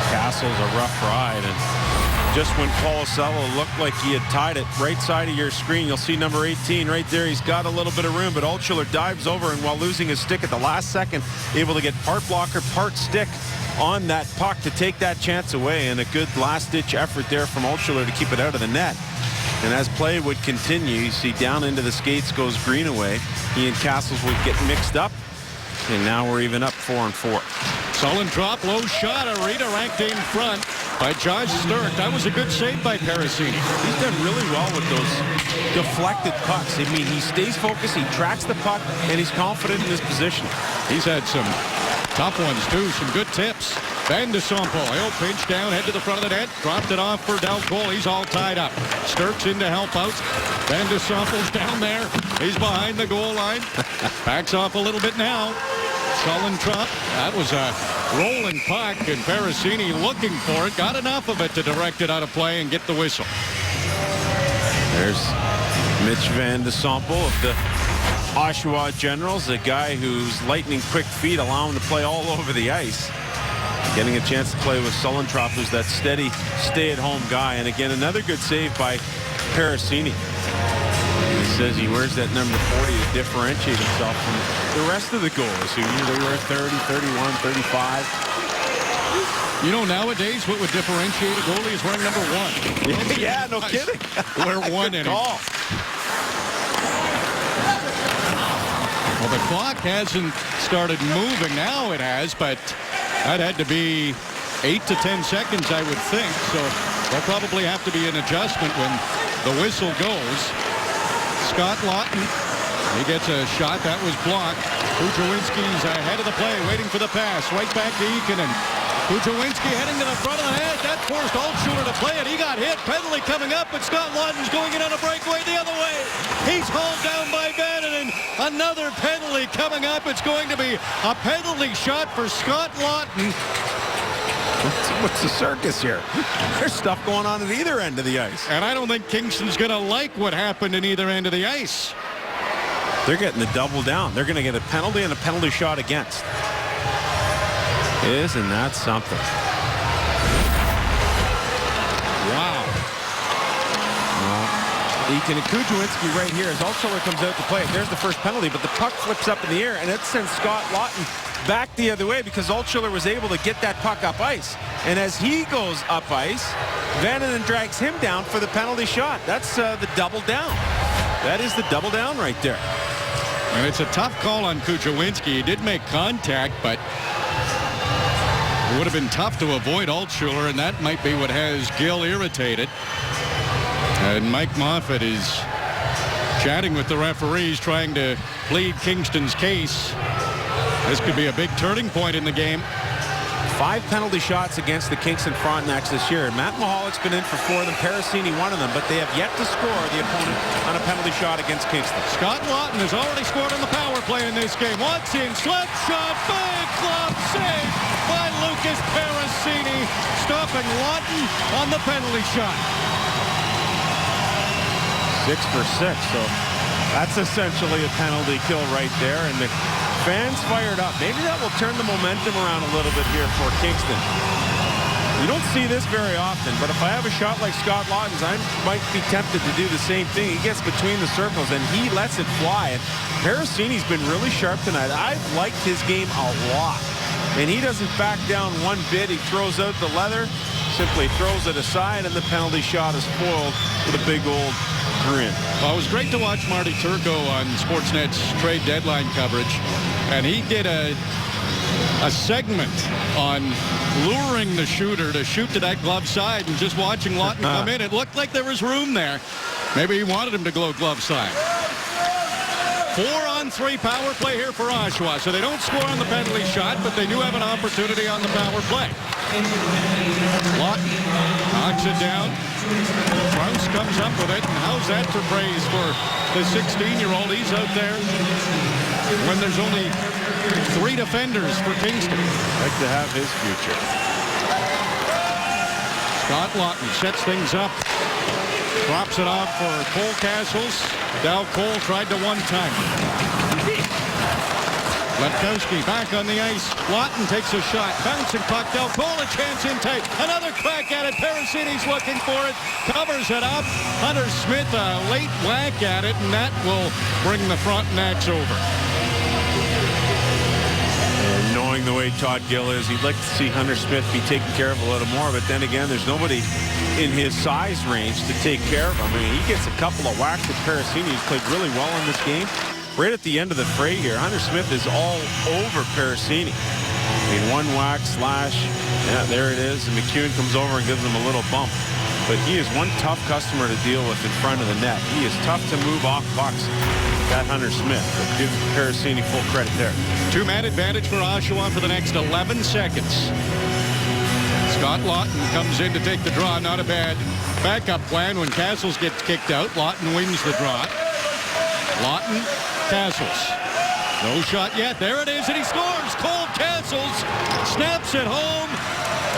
Castle's a rough ride, and just when Policello looked like he had tied it, right side of your screen, you'll see number 18 right there. He's got a little bit of room, but Altshuler dives over, and while losing his stick at the last second, able to get part blocker, part stick on that puck to take that chance away, and a good last-ditch effort there from Altshuler to keep it out of the net. And as play would continue, you see down into the skates goes Greenaway. He and Castles would get mixed up, and now we're even up 4-on-4. Sullentrop, low shot, a redirect in front by Josh Sturck. That was a good save by Parasini. He's done really well with those deflected pucks. I mean, he stays focused, he tracks the puck, and he's confident in his position. He's had some tough ones, too. Some good tips. Van de Sompel, he'll pinch down, head to the front of the net. Dropped it off for Del Cole. He's all tied up. Sturck's in to help out. Van de Sompel's down there. He's behind the goal line. Backs off a little bit now. Sullentrop. That was a rolling puck, and Parasini looking for it. Got enough of it to direct it out of play and get the whistle. There's Mitch Van de Sompel of the Oshawa Generals, a guy whose lightning quick feet allow him to play all over the ice. Getting a chance to play with Sullentrop, who's that steady, stay-at-home guy. And again, another good save by Parasini. He says he wears that number 40 to differentiate himself from the rest of the goalies who usually wear 30, 31, 35. You know, nowadays, what would differentiate a goalie is wearing number 1. Yeah, no kidding. Wear 1 in it. Well, the clock hasn't started moving. Now it has, but that had to be 8 to 10 seconds, I would think. So there'll probably have to be an adjustment when the whistle goes. Scott Lawton, he gets a shot. That was blocked. Kujawinski's ahead of the play, waiting for the pass. Right back to Ikonen. Kujawinski heading to the front of the net. That forced Altschuler to play it. He got hit. Penalty coming up, but Scott Lawton's going in on a breakaway the other way. He's hauled down by Vananen. Another penalty coming up. It's going to be a penalty shot for Scott Lawton. What's the circus here? There's stuff going on at either end of the ice. And I don't think Kingston's going to like what happened in either end of the ice. They're getting the double down. They're going to get a penalty and a penalty shot against. Isn't that something? Wow. Ikonen and Kujawinski right here as Altschuler comes out to play it. There's the first penalty, but the puck flips up in the air, and it sends Scott Lawton back the other way because Altschuler was able to get that puck up ice. And as he goes up ice, Vananen drags him down for the penalty shot. That's the double down. That is the double down right there. And it's a tough call on Kujawinski. He did make contact, but it would have been tough to avoid Altschuler, and that might be what has Gill irritated. And Mike Moffat is chatting with the referees, trying to plead Kingston's case. This could be a big turning point in the game. 5 penalty shots against the Kingston Frontenacs this year. Matt Mahalik has been in for 4 of them. Parasini one of them, but they have yet to score the opponent on a penalty shot against Kingston. Scott Lawton has already scored on the power play in this game. Wants in, slap shot, big glove save by Lucas Parasini, stopping Lawton on the penalty shot. 6 for 6, so that's essentially a penalty kill right there, and the fans fired up. Maybe that will turn the momentum around a little bit here for Kingston. You don't see this very often, but if I have a shot like Scott Lawton's, I might be tempted to do the same thing. He gets between the circles, and he lets it fly. And Parasini's been really sharp tonight. I've liked his game a lot. And he doesn't back down one bit. He throws out the leather, simply throws it aside, and the penalty shot is foiled with a big old grin. Well, it was great to watch Marty Turco on Sportsnet's trade deadline coverage. And he did a segment on luring the shooter to shoot to that glove side, and just watching Lawton come in, it looked like there was room there. Maybe he wanted him to go glove side. 4-on-3 power play here for Oshawa. So they don't score on the penalty shot, but they do have an opportunity on the power play. Lawton knocks it down. Krause comes up with it, and how's that for praise for the 16-year-old? He's out there when there's only 3 defenders for Kingston. Like to have his future. Scott Lawton sets things up. Drops it off for Cole Castles. Dal Cole tried to one-time. Letkowski back on the ice. Lawton takes a shot. Bouncing puck. Dal Cole a chance in tight. Another crack at it. Parasini's looking for it. Covers it up. Hunter Smith a late whack at it, and that will bring the Frontenacs over. Knowing the way Todd Gill is, he'd like to see Hunter Smith be taken care of a little more, but then again, there's nobody in his size range to take care of him. I mean, he gets a couple of whacks with Parasini. He's played really well in this game. Right at the end of the fray here, Hunter Smith is all over Parasini. I mean, one whack, slash, yeah, there it is, and McEwen comes over and gives him a little bump. But he is one tough customer to deal with in front of the net. He is tough to move off pucks. That Hunter Smith, but give Parasini full credit there. 2-man advantage for Oshawa for the next 11 seconds. Scott Lawton comes in to take the draw. Not a bad backup plan when Castles gets kicked out. Lawton wins the draw. Lawton, Castles. No shot yet. There it is, and he scores. Cole Castles snaps it home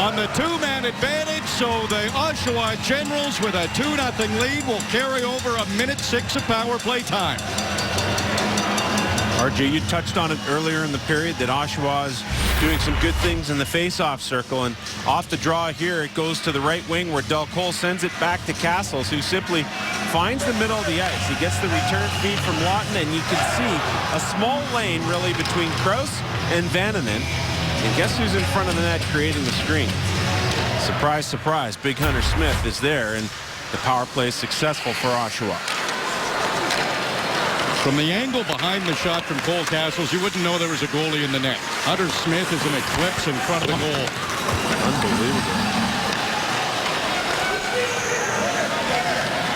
on the 2-man advantage. So the Oshawa Generals with a 2-0 lead will carry over a minute 6 of power play time. RJ, you touched on it earlier in the period that Oshawa is doing some good things in the face-off circle, and off the draw here it goes to the right wing where Dal Cole sends it back to Castles, who simply finds the middle of the ice. He gets the return feed from Lawton, and you can see a small lane really between Krause and Vananen. And guess who's in front of the net creating the screen? Surprise, surprise, Big Hunter Smith is there, and the power play is successful for Oshawa. From the angle behind the shot from Cole Castles, you wouldn't know there was a goalie in the net. Hunter Smith is an eclipse in front of the goal. Unbelievable.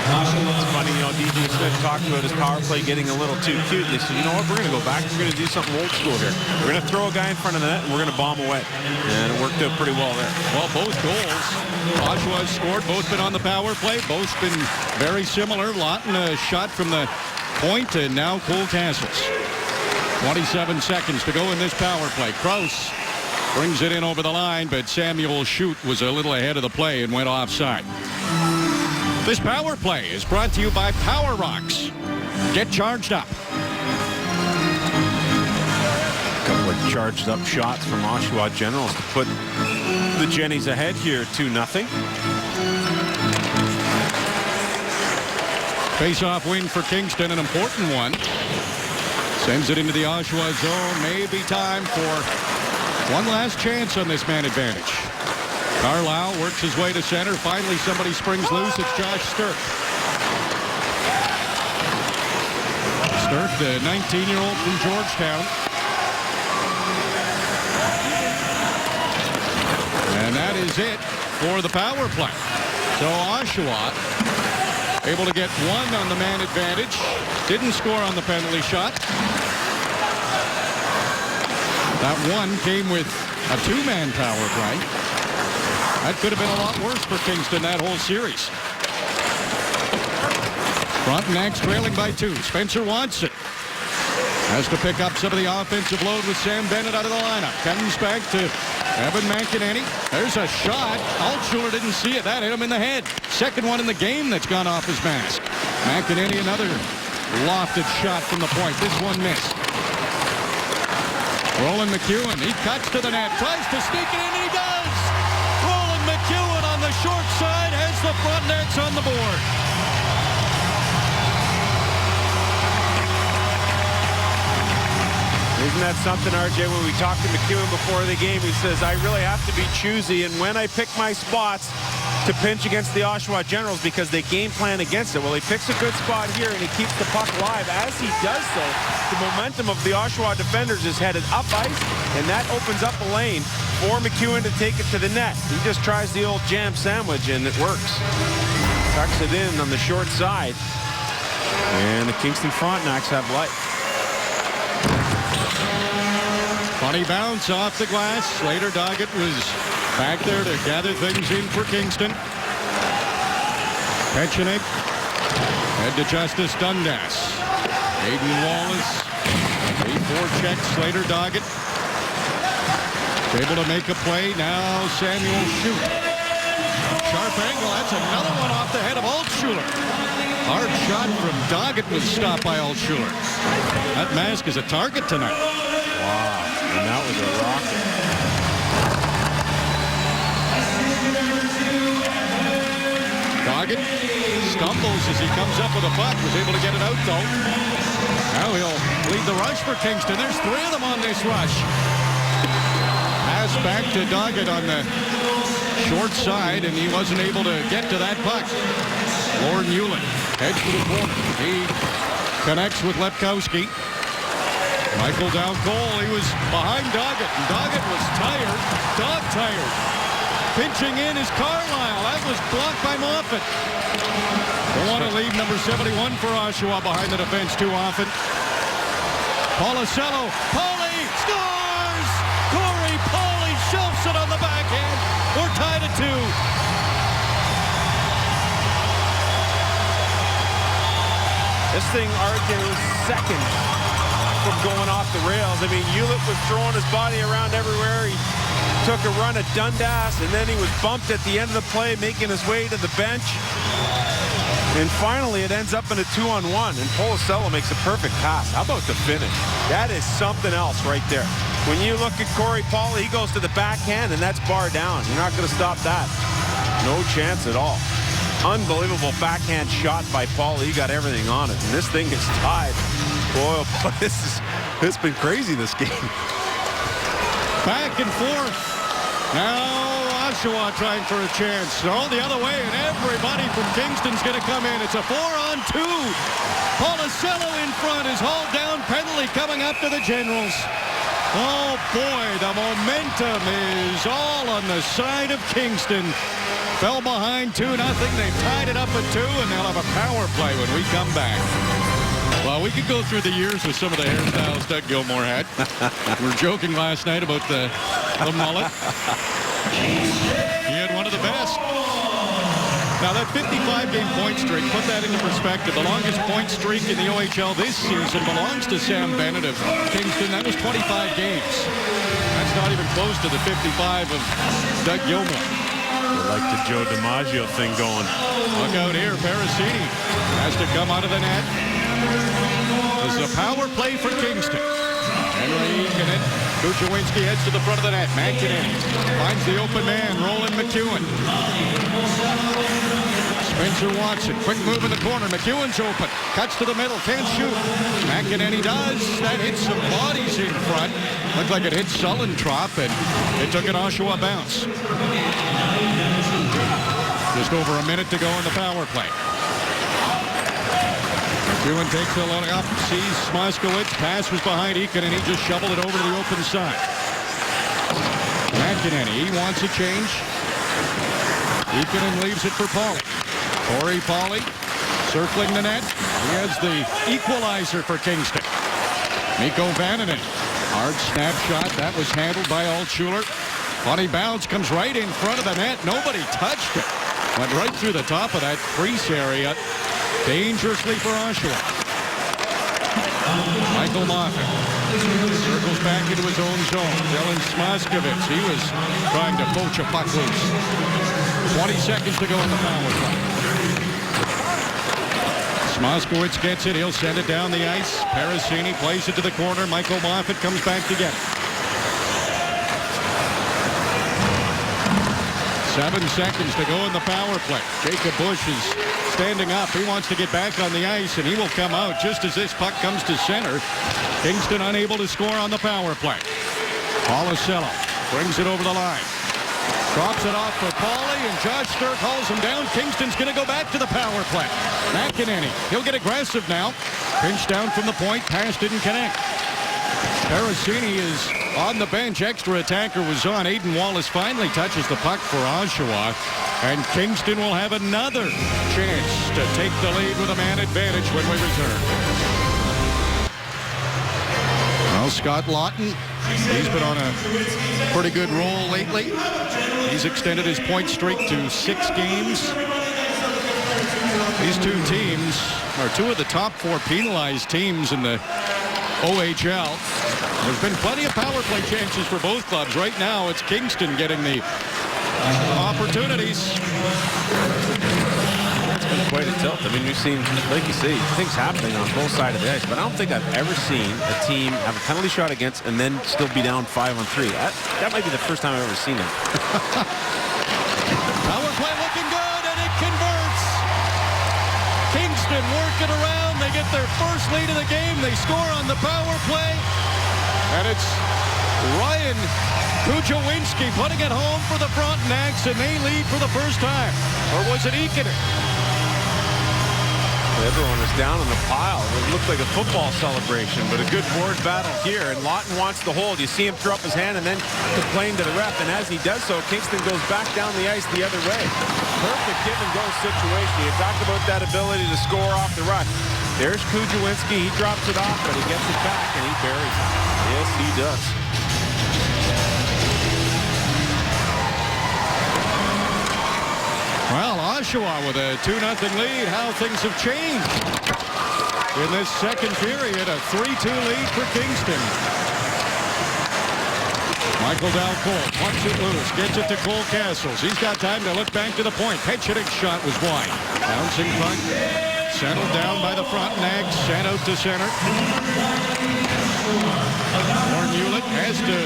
It's funny, you know, DJ Smith talked about his power play getting a little too cute. They said, you know what, we're going to go back. We're going to do something old school here. We're going to throw a guy in front of the net, and we're going to bomb away. And it worked out pretty well there. Well, both goals, Oshawa has scored. Both been on the power play. Both been very similar. Lawton a shot from the point, and now Cole Castles. 27 seconds to go in this power play. Krause brings it in over the line, but Samuel Shute was a little ahead of the play and went offside. This power play is brought to you by Power Rocks. Get charged up. A couple of charged up shots from Oshawa Generals to put the Jennies ahead here 2-0. Face-off win for Kingston, an important one. Sends it into the Oshawa zone. Maybe time for one last chance on this man advantage. Carlisle works his way to center. Finally, somebody springs loose. It's Josh Sturck. Sturck, the 19-year-old from Georgetown. And that is it for the power play. So Oshawa able to get one on the man advantage. Didn't score on the penalty shot. That one came with a two-man power play. That could have been a lot worse for Kingston that whole series. Frontenacs trailing by 2. Spencer Watson has to pick up some of the offensive load with Sam Bennett out of the lineup. Comes back to Evan McEnany. There's a shot. Altshuler didn't see it. That hit him in the head. Second one in the game that's gone off his mask. McEnany, another lofted shot from the point. This one missed. Roland McEwen, he cuts to the net. Tries to sneak it in, and he does! Roland McEwen on the short side has the Frontenacs on the board. Isn't that something, RJ, when we talked to McEwen before the game, he says, I really have to be choosy, and when I pick my spots to pinch against the Oshawa Generals because they game plan against it. Well, he picks a good spot here, and he keeps the puck live. As he does so, the momentum of the Oshawa defenders is headed up ice, and that opens up a lane for McEwen to take it to the net. He just tries the old jam sandwich, and it works. Tucks it in on the short side, and the Kingston Frontenacs have life. Funny bounce off the glass. Slater Doggett was back there to gather things in for Kingston. Pechenik head to Justice Dundas. Aiden Wallace. A forecheck. Slater Doggett able to make a play. Now Samuel Shute. Sharp angle. That's another one off the head of Altshuler. Hard shot from Doggett was stopped by Altshuler. That mask is a target tonight. Wow. And that was a rocket. Doggett stumbles as he comes up with a puck. Was able to get it out, though. Now he'll lead the rush for Kingston. There's 3 of them on this rush. Pass back to Doggett on the short side, and he wasn't able to get to that puck. Lauren Hewlett heads to the corner. He connects with Lepkowski. Michael down goal. He was behind Doggett, and Doggett was tired, dog-tired. Pinching in is Carlisle. That was blocked by Moffat. Don't want to leave number 71 for Oshawa behind the defense too often. Policello. Pauly scores! Corey Pauly shoves it on the backhand. We're tied at 2. This thing, RJ, was second from going off the rails. I mean, Hewlett was throwing his body around everywhere. He took a run at Dundas, and then he was bumped at the end of the play, making his way to the bench. And finally, it ends up in a 2-on-1, and Policello makes a perfect pass. How about the finish? That is something else right there. When you look at Corey Pauly, he goes to the backhand, and that's bar down. You're not going to stop that. No chance at all. Unbelievable backhand shot by Pauly. He got everything on it, and this thing is tied. Boy, this has been crazy, this game. Back and forth. Now Oshawa trying for a chance. All the other way, and everybody from Kingston's going to come in. It's a 4-on-2. Policello in front is hauled down. Penalty coming up to the Generals. Oh, boy, the momentum is all on the side of Kingston. Fell behind 2-0. They've tied it up at 2, and they'll have a power play when we come back. Well, we could go through the years with some of the hairstyles Doug Gilmour had. We were joking last night about the mullet. He had one of the best. Now, that 55-game point streak, put that into perspective. The longest point streak in the OHL this season belongs to Sam Bennett of Kingston. That was 25 games. That's not even close to the 55 of Doug Gilmour. Like the Joe DiMaggio thing going. Look out here. Parasini has to come out of the net. This is a power play for Kingston. Henry Ikonen. Kuchawinski heads to the front of the net. McInerney finds the open man. Roland McEwen. Spencer Watson. Quick move in the corner. McEwen's open. Cuts to the middle. Can't shoot. McInerney does. That hits some bodies in front. Looked like it hit Sullentrop, and it took an Oshawa bounce. Just over a minute to go in the power play. McEwen takes a look up, sees Smoskowitz. Pass was behind Eakin, and he just shoveled it over to the open side. McInerney, he wants a change. Eakin leaves it for Pauly. Corey Pauly circling the net. He has the equalizer for Kingston. Mikko Vannanen. Hard snap shot. That was handled by Altschuler. Funny bounce comes right in front of the net. Nobody touched it. Went right through the top of that crease area. Dangerously for Oshawa. Michael Moffat circles back into his own zone. Dylan Smoskowitz, he was trying to poach a puck loose. 20 seconds to go in the power play. Smoskowitz gets it. He'll send it down the ice. Parasini plays it to the corner. Michael Moffat comes back to get it. 7 seconds to go in the power play. Jacob Bush is standing up. He wants to get back on the ice, and he will come out just as this puck comes to center. Kingston unable to score on the power play. Policello brings it over the line. Drops it off for Pauly, and Josh Sturck hauls him down. Kingston's going to go back to the power play. McInerney, he'll get aggressive now. Pinch down from the point. Pass didn't connect. Parasini is on the bench. Extra attacker was on. Aiden Wallace finally touches the puck for Oshawa. And Kingston will have another chance to take the lead with a man advantage when we return. Well, Scott Lawton, he's been on a pretty good roll lately. He's extended his point streak to 6 games. These two teams are two of the top 4 penalized teams in the OHL. There's been plenty of power play chances for both clubs. Right now, it's Kingston getting the opportunities. It's been quite a tilt. I mean, we've seen, like you say, things happening on both sides of the ice, but I don't think I've ever seen a team have a penalty shot against and then still be down 5-on-3. That might be the first time I've ever seen it. Power play looking good, and it converts. Kingston working around. They get their first lead of the game. They score on the power play. And it's Ryan Kuchawinski putting it home for the Frontenacs, and they lead for the first time. Or was it Ikonen? Everyone was down in the pile. It looked like a football celebration, but a good board battle here. And Lawton wants to hold. You see him throw up his hand and then complain to the ref. And as he does so, Kingston goes back down the ice the other way. Perfect give-and-go situation. You talked about that ability to score off the rush. There's Kuchawinski. He drops it off, but he gets it back, and he buries it. Yes, he does. Well, Oshawa with a 2-0 lead. How things have changed in this second period. A 3-2 lead for Kingston. Michael Dalcourt wants it loose. Gets it to Cole Castles. He's got time to look back to the point. Petchenik's shot was wide. Bouncing puck. Settled down by the Frontenacs. Sent out to center. Warren Hewlett has to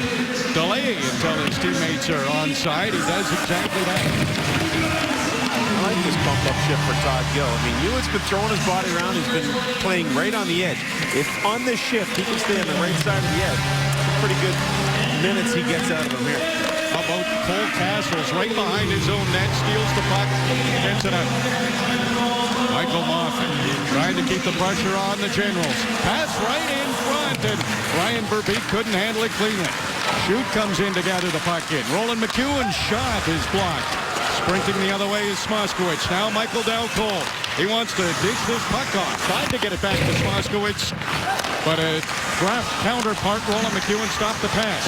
delay until his teammates are onside. He does exactly that. I like this bump-up shift for Todd Gill. I mean, Hewitt's been throwing his body around. He's been playing right on the edge. If on this shift he can stay on the right side of the edge, pretty good minutes he gets out of him here. How about Cole Castles right behind his own net, steals the puck, gets it out. Michael Moffat trying to keep the pressure on the Generals. Pass right in front, and Ryan Verbeek couldn't handle it cleanly. Shoot comes in to gather the puck in. Roland McEwen's shot is blocked. Sprinting the other way is Smoskowitz. Now Michael Dalcole. He wants to dish this puck off. Tried to get it back to Smoskowitz, but a draft counterpart, Roland McEwen, stopped the pass.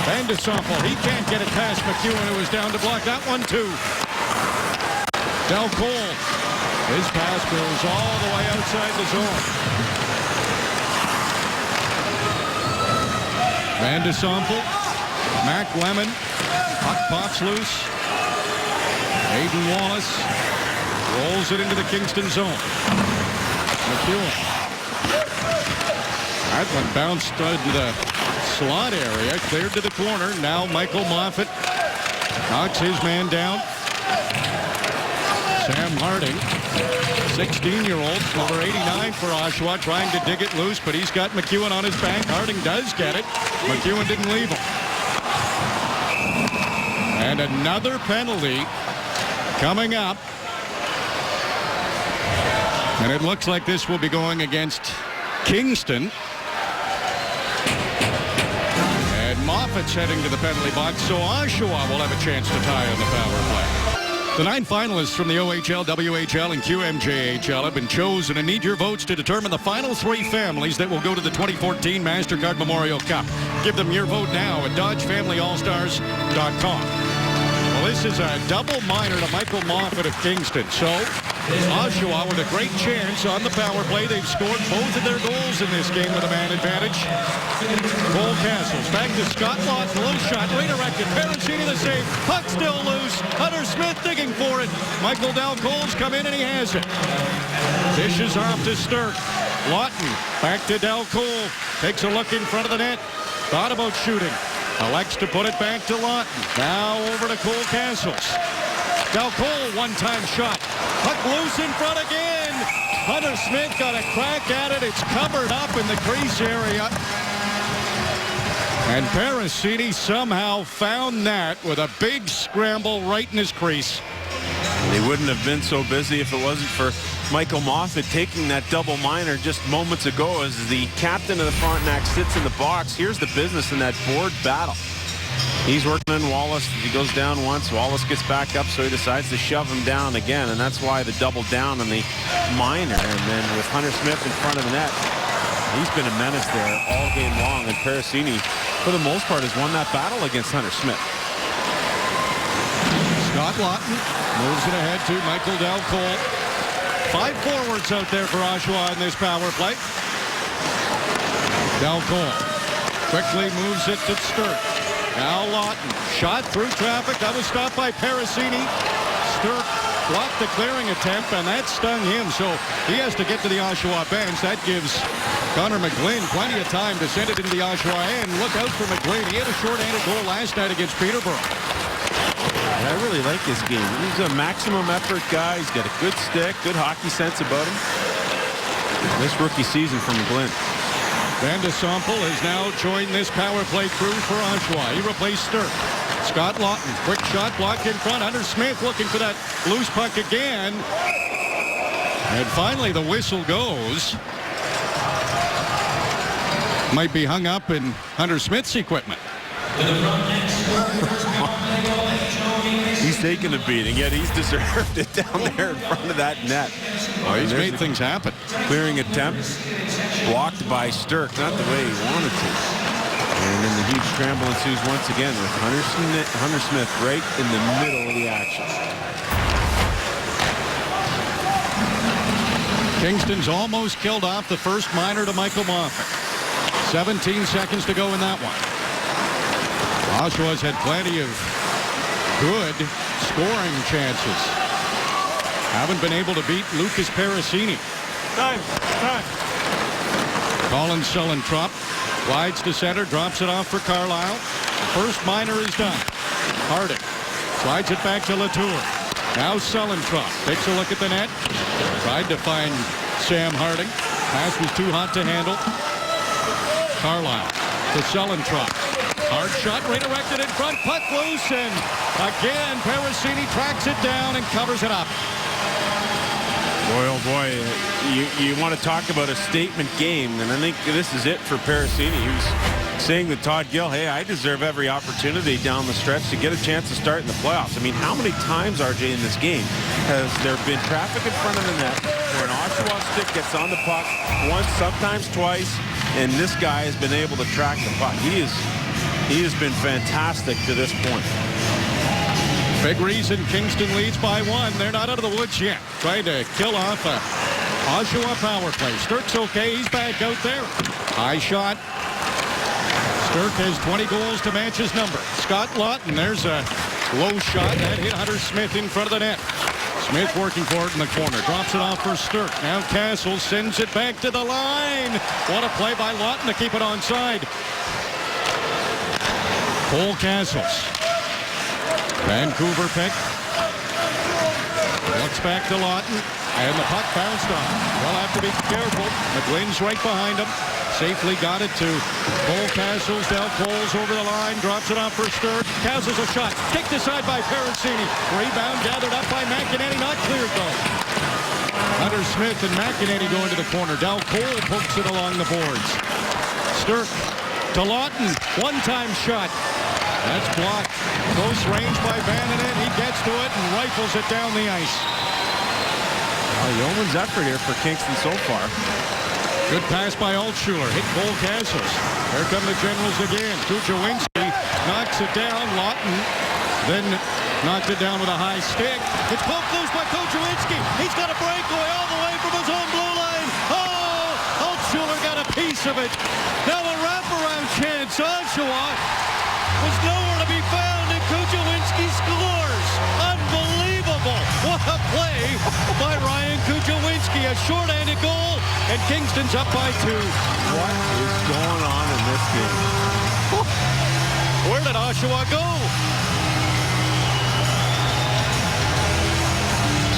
Van de Sompel, he can't get it past McEwen, who was down to block that one too. Dalcole, his pass goes all the way outside the zone. Van de Sompel, Mac Lemon, puck pops loose. Hayden Wallace rolls it into the Kingston zone. McEwen. That one bounced into the slot area, cleared to the corner. Now Michael Moffat knocks his man down. Sam Harding, 16-year-old, number 89 for Oshawa, trying to dig it loose, but he's got McEwen on his back. Harding does get it. McEwen didn't leave him. And another penalty coming up. And it looks like this will be going against Kingston. And Moffat's heading to the penalty box, so Oshawa will have a chance to tie on the power play. The 9 finalists from the OHL, WHL, and QMJHL have been chosen and need your votes to determine the final 3 families that will go to the 2014 MasterCard Memorial Cup. Give them your vote now at DodgeFamilyAllStars.com. Well, this is a double minor to Michael Moffat of Kingston. So Oshawa with a great chance on the power play. They've scored both of their goals in this game with a man advantage. Cole Castles back to Scott Lawton. Low shot, redirected. Parasini the save. Puck still loose. Hunter Smith digging for it. Michael Dalcole's come in and he has it. Dishes off to Sturck. Lawton back to Dalcole. Takes a look in front of the net. Thought about shooting. Elects to put it back to Lawton. Now over to Cole Castles. Dalcole, one-time shot. Puck loose in front again. Hunter Smith got a crack at it. It's covered up in the crease area. And Parasini somehow found that with a big scramble right in his crease. They wouldn't have been so busy if it wasn't for Michael Moffat taking that double minor just moments ago as the captain of the Frontenacs sits in the box. Here's the business in that board battle. He's working on Wallace. He goes down once. Wallace gets back up, so he decides to shove him down again, and that's why the double down on the minor. And then with Hunter Smith in front of the net, he's been a menace there all game long, and Parasini, for the most part, has won that battle against Hunter Smith. Scott Lawton moves it ahead to Michael Dalcole. 5 forwards out there for Oshawa in this power play. Dalcole quickly moves it to Sturck. Now Lawton, shot through traffic. That was stopped by Parasini. Sturck blocked the clearing attempt, and that stung him. So he has to get to the Oshawa bench. That gives Connor McGlynn plenty of time to send it into the Oshawa end. Look out for McGlynn. He had a short-handed goal last night against Peterborough. I really like this game. He's a maximum effort guy. He's got a good stick, good hockey sense about him. This rookie season from McGlynn. Van de Sompel has now joined this power play crew for Oshawa. He replaced Sturck. Scott Lawton, quick shot blocked in front. Hunter Smith looking for that loose puck again. And finally the whistle goes. Might be hung up in Hunter Smith's equipment. He's taking a beating, yet he's deserved it down there in front of that net. Oh, he's made things happen. Clearing attempt, blocked by Sturck, not the way he wanted to. And then the huge scramble ensues once again with Hunter Smith right in the middle of the action. Kingston's almost killed off the first minor to Michael Moffat. 17 seconds to go in that one. Oshawa's had plenty of good scoring chances. Haven't been able to beat Lucas Parasini. Time. Colin Sullentrop slides to center, drops it off for Carlisle. First minor is done. Harding slides it back to Latour. Now Sullentrop takes a look at the net. Tried to find Sam Harding. Pass was too hot to handle. Carlisle to Sullentrop. Hard shot redirected in front. Puck loose, and again, Parasini tracks it down and covers it up. Boy, oh boy, you want to talk about a statement game, and I think this is it for Parasini. He was saying to Todd Gill, hey, I deserve every opportunity down the stretch to get a chance to start in the playoffs. I mean, how many times, RJ, in this game has there been traffic in front of the net where an Oshawa stick gets on the puck once, sometimes twice, and this guy has been able to track the puck. He has been fantastic to this point. Big reason Kingston leads by 1. They're not out of the woods yet. Trying to kill off a Oshawa power play. Sturk's okay. He's back out there. High shot. Sturk has 20 goals to match his number. Scott Lawton, there's a low shot. That hit Hunter Smith in front of the net. Smith working for it in the corner. Drops it off for Sturk. Now Castle sends it back to the line. What a play by Lawton to keep it onside. Cole Castles. Vancouver pick. Looks back to Lawton. And the puck bounced off. They'll have to be careful. McGlynn's right behind him. Safely got it to Cole Castles. Del Cole's over the line. Drops it off for Sturk. Castles a shot. Kicked aside by Parasini. Rebound gathered up by McEnany. Not cleared though. Hunter Smith and McEnany go into the corner. Del Cole pokes it along the boards. Sturk to Lawton. One-time shot. That's blocked. Close range by Vananen. He gets to it and rifles it down the ice. Yeoman's effort here for Kingston so far. Good pass by Altshuler. Hit Cole Castles. Here come the Generals again. Kujawinski knocks it down. Lawton then knocked it down with a high stick. It's poked loose by Kujawinski. He's got a breakaway all the way from his own blue line. Oh! Altshuler got a piece of it. Now a wraparound chance. Oshawa was nowhere to be found, and Kujawinski scores. Unbelievable. What a play by Ryan Kujawinski. A short-handed goal, and Kingston's up by 2. What is going on in this game? Where did Oshawa go?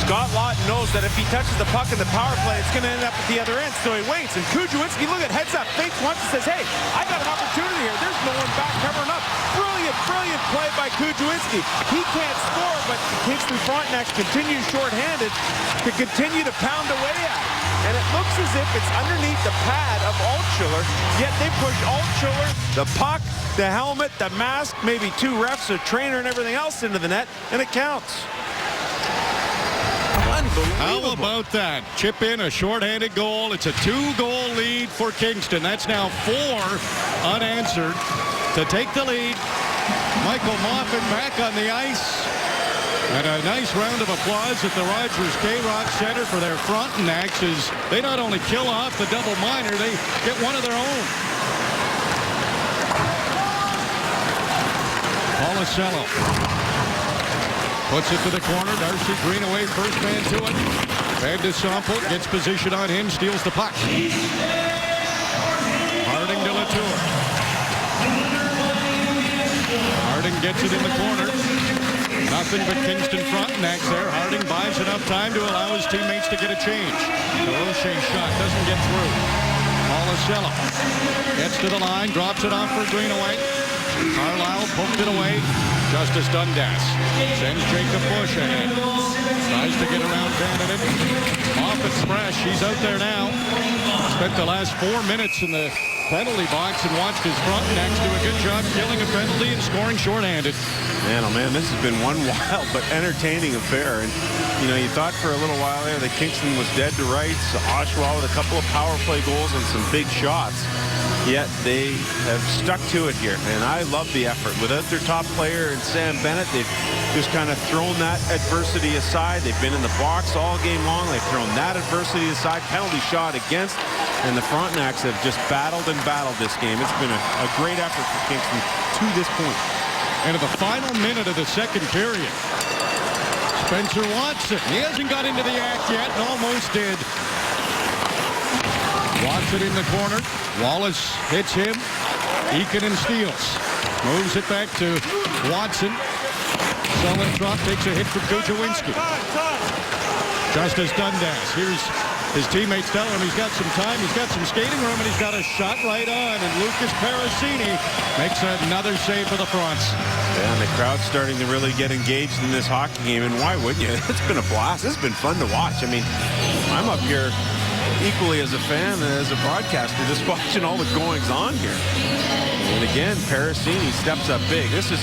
Scott Lawton knows that if he touches the puck in the power play, it's going to end up at the other end, so he waits. And Kujawinski, look at heads up, thinks once and says, hey, I got an opportunity here. There's no one back covering up. Brilliant play by Kujawinski. He can't score, but the Kingston Frontenacs continue shorthanded to continue to pound away at it. And it looks as if it's underneath the pad of Altshuler, yet they push Altshuler, the puck, the helmet, the mask, maybe 2 refs, a trainer, and everything else into the net, and it counts. How about that? Chip in a shorthanded goal. It's a 2-goal lead for Kingston. That's now 4 unanswered to take the lead. Michael Moffat back on the ice. And a nice round of applause at the Rogers K-Rock Center for their Frontenacs as they not only kill off the double minor, they get one of their own. Policello puts it to the corner. Darcy Greenaway, first man to it. Van de Sample gets position on him, steals the puck. Harding to Latour. Harding gets it in the corner. Nothing but Kingston Frontenacs there. Harding buys enough time to allow his teammates to get a change. The Roche shot doesn't get through. Policello gets to the line, drops it off for Greenaway. Carlisle poked it away. Justice Dundas sends Jacob Bush ahead. Tries to get around Vananen. Off at Spresh. He's out there now. Spent the last 4 minutes in the penalty box and watched his Frontenacs do a good job killing a penalty and scoring shorthanded. Man, oh man, this has been one wild but entertaining affair. And, you know, you thought for a little while there that Kingston was dead to rights. Oshawa with a couple of power play goals and some big shots. Yet they have stuck to it here, and I love the effort. Without their top player and Sam Bennett, they've just kind of thrown that adversity aside. They've been in the box all game long. They've thrown that adversity aside. Penalty shot against, and the Frontenacs have just battled and battled this game. It's been a great effort for Kingston to this point. And in the final minute of the second period, Spencer Watson. He hasn't got into the act yet and almost did. Watson in the corner. Wallace hits him. Eakin steals. Moves it back to Watson. Sullen drop takes a hit from Kujawinski. Justice Dundas. Here's his teammates tell him he's got some time, he's got some skating room, and he's got a shot right on. And Lucas Parasini makes another save for the Fronts. Yeah, and the crowd's starting to really get engaged in this hockey game, and why wouldn't you? It's been a blast. It's been fun to watch. I mean, I'm up here equally as a fan and as a broadcaster, just watching all the goings-on here. And again, Parasini steps up big. This is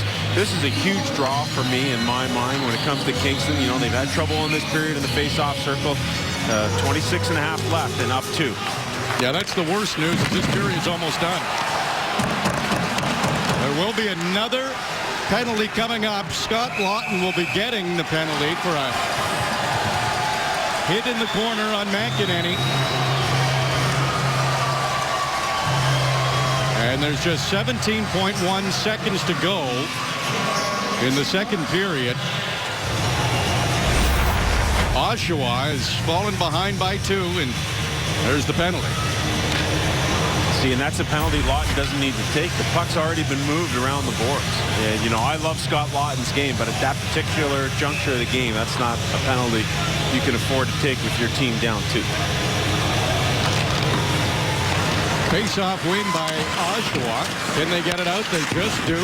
a huge draw for me in my mind when it comes to Kingston. You know, they've had trouble in this period in the face-off circle. 26 and a half left and up 2. Yeah, that's the worst news. This period's almost done. There will be another penalty coming up. Scott Lawton will be getting the penalty for a hit in the corner on McEnany. And there's just 17.1 seconds to go in the second period. Oshawa has fallen behind by 2, and there's the penalty. See, and that's a penalty Lawton doesn't need to take. The puck's already been moved around the boards. And, you know, I love Scott Lawton's game, but at that particular juncture of the game, that's not a penalty you can afford to take with your team down 2. Face-off win by Oshawa. Can they get it out? They just do.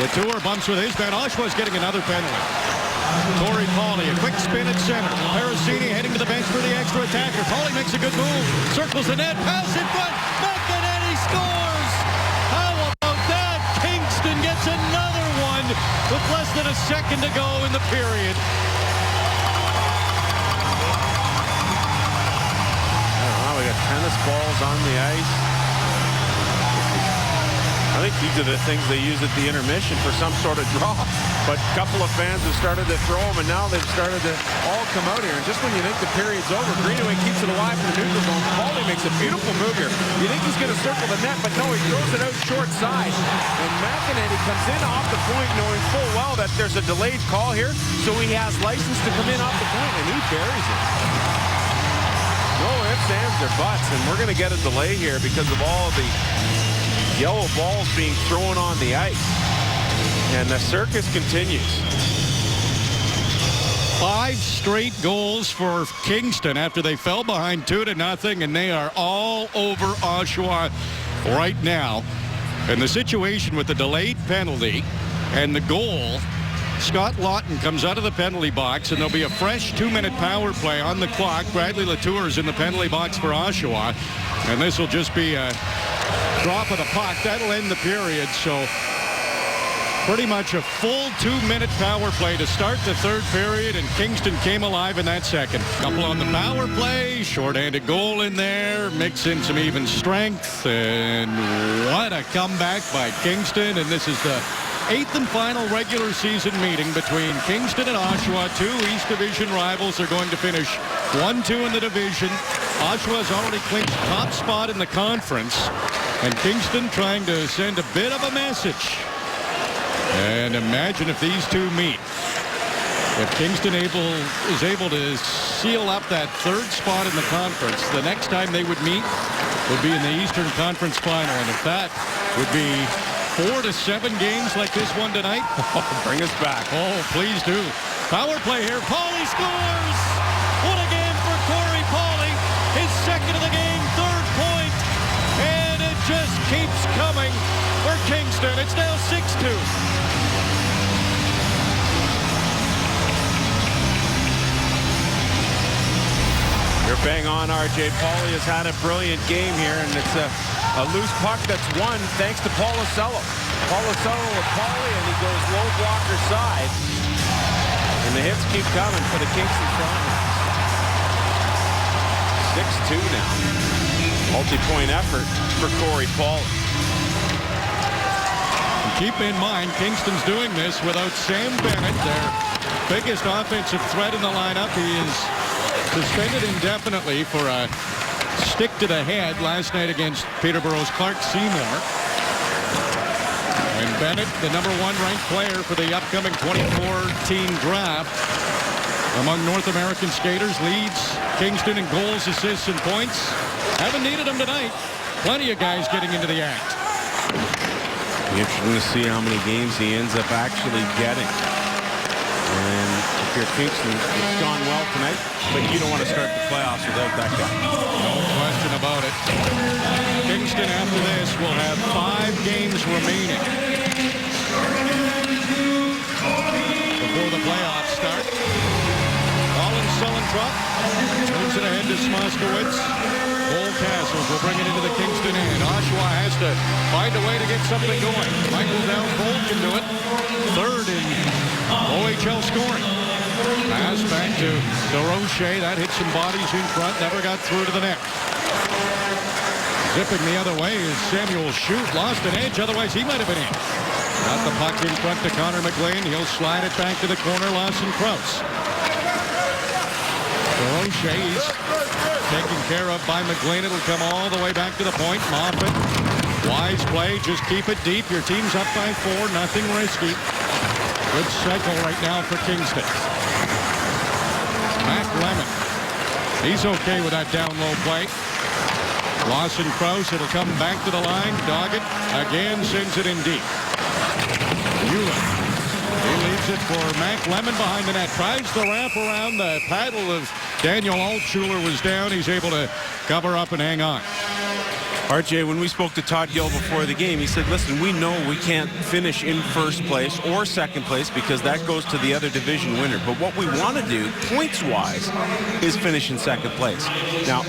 Latour bumps with his man. Oshawa's getting another penalty. Torrey Pauly, a quick spin at center. Parasini heading to the bench for the extra attacker. Pauly makes a good move. Circles the net. Pass in front. McEnany scores. How about that? Kingston gets another one with less than a second to go in the period. We got tennis balls on the ice. I think these are the things they use at the intermission for some sort of draw. But a couple of fans have started to throw them, and now they've started to all come out here. And just when you think the period's over, Greenaway keeps it alive in the neutral zone. Pauly makes a beautiful move here. You think he's going to circle the net, but no, he throws it out short side. And McEnany comes in off the point knowing full well that there's a delayed call here, so he has license to come in off the point, and he buries it. No ifs, ands, or buts, and we're going to get a delay here because of all the yellow balls being thrown on the ice. And the circus continues. 5 straight goals for Kingston after they fell behind 2-0, and they are all over Oshawa right now. And the situation with the delayed penalty and the goal, Scott Lawton comes out of the penalty box, and there'll be a fresh 2-minute power play on the clock. Bradley Latour is in the penalty box for Oshawa, and this will just be a drop of the puck. That'll end the period, so pretty much a full 2-minute power play to start the third period, and Kingston came alive in that second. Couple on the power play, shorthanded goal in there, mix in some even strength, and what a comeback by Kingston. And this is the 8th and final regular season meeting between Kingston and Oshawa. 2 East Division rivals are going to finish 1-2 in the division. Oshawa's already clinched top spot in the conference, and Kingston trying to send a bit of a message. And imagine if these two meet. If Kingston is able to seal up that 3rd spot in the conference, the next time they would meet would be in the Eastern Conference Final. And if that would be 4 to 7 games like this one tonight, bring us back. Oh, please do. Power play here. Pauly scores. What a game for Corey Pauly. His second of the game, 3rd point. And it just keeps coming for Kingston. It's now 6-2. You're bang on, RJ. Pauly has had a brilliant game here, and it's a loose puck that's won thanks to Paulicello. Paulicello with Pauly, and he goes low blocker side. And the hits keep coming for the Kingston Frontenacs. 6-2 now. Multi-point effort for Corey Pauly. Keep in mind, Kingston's doing this without Sam Bennett, their biggest offensive threat in the lineup. He is suspended indefinitely for a stick to the head last night against Peterborough's Clark Seymour. And Bennett, the #1 ranked player for the upcoming 2014 draft among North American skaters, leads Kingston in goals, assists, and points. Haven't needed him tonight. Plenty of guys getting into the act. Be interesting to see how many games he ends up actually getting. And if you're Kingston. It's gone well tonight, but you don't want to start the playoffs without that guy. No question about it. Kingston, after this, will have 5 games remaining before the playoffs start. Colin Sullentrop moves it ahead to Smoskowitz. Cole Castles will bring it into the Kingston end. Oshawa has to find a way to get something going. Michael Down-Cole can do it. 3rd in OHL scoring. Pass back to DeRoche. That hit some bodies in front. Never got through to the net. Zipping the other way is Samuel Shute. Lost an edge. Otherwise, he might have been in. Got the puck in front to Connor McLean. He'll slide it back to the corner. Lawson Krause. DeRoche is taken care of by McLean. It'll come all the way back to the point. Moffat. Wise play. Just keep it deep. Your team's up by 4. Nothing risky. Good cycle right now for Kingston. Mac Lemon. He's okay with that down-low play. Lawson Krause. It'll come back to the line. Doggett again sends it in deep. Hewlett. He leaves it for Mac Lemon behind the net. Tries the wrap around. The paddle of Daniel Altshuler was down. He's able to cover up and hang on. RJ, when we spoke to Todd Gill before the game, he said, listen, we know we can't finish in first place or second place because that goes to the other division winner. But what we want to do, points-wise, is finish in second place. Now,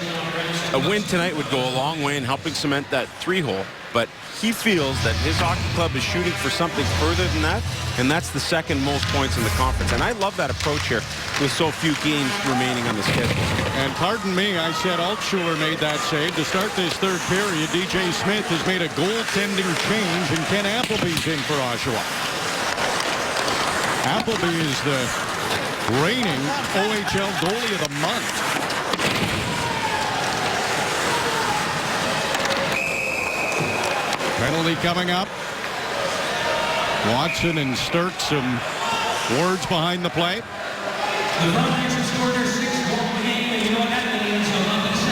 a win tonight would go a long way in helping cement that 3-hole, but he feels that his hockey club is shooting for something further than that, and that's the second most points in the conference. And I love that approach here with so few games remaining on the schedule. And pardon me, I said Altshuler made that save. To start this 3rd period, DJ Smith has made a goaltending change, and Ken Appleby's in for Oshawa. Appleby is the reigning OHL goalie of the month. Penalty coming up. Watson and Sturck, some words behind the play.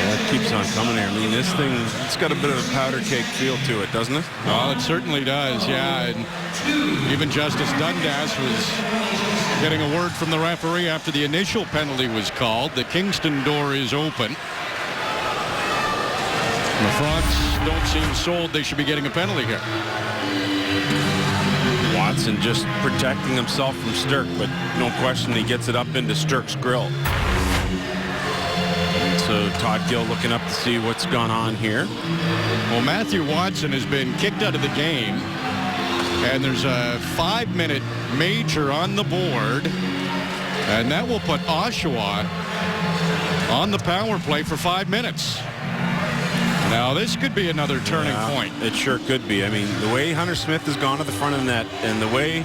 That keeps on coming here. I mean, this thing, it's got a bit of a powder cake feel to it, doesn't it? Oh, it certainly does, yeah. And even Justice Dundas was getting a word from the referee after the initial penalty was called. The Kingston door is open. The Fronts don't seem sold they should be getting a penalty here. Watson just protecting himself from Sturck, but no question he gets it up into Sturck's grill. And so Todd Gill looking up to see what's gone on here. Well, Matthew Watson has been kicked out of the game, and there's a 5-minute major on the board, and that will put Oshawa on the power play for 5 minutes. Now, this could be another turning point. It sure could be. I mean, the way Hunter Smith has gone to the front of the net and the way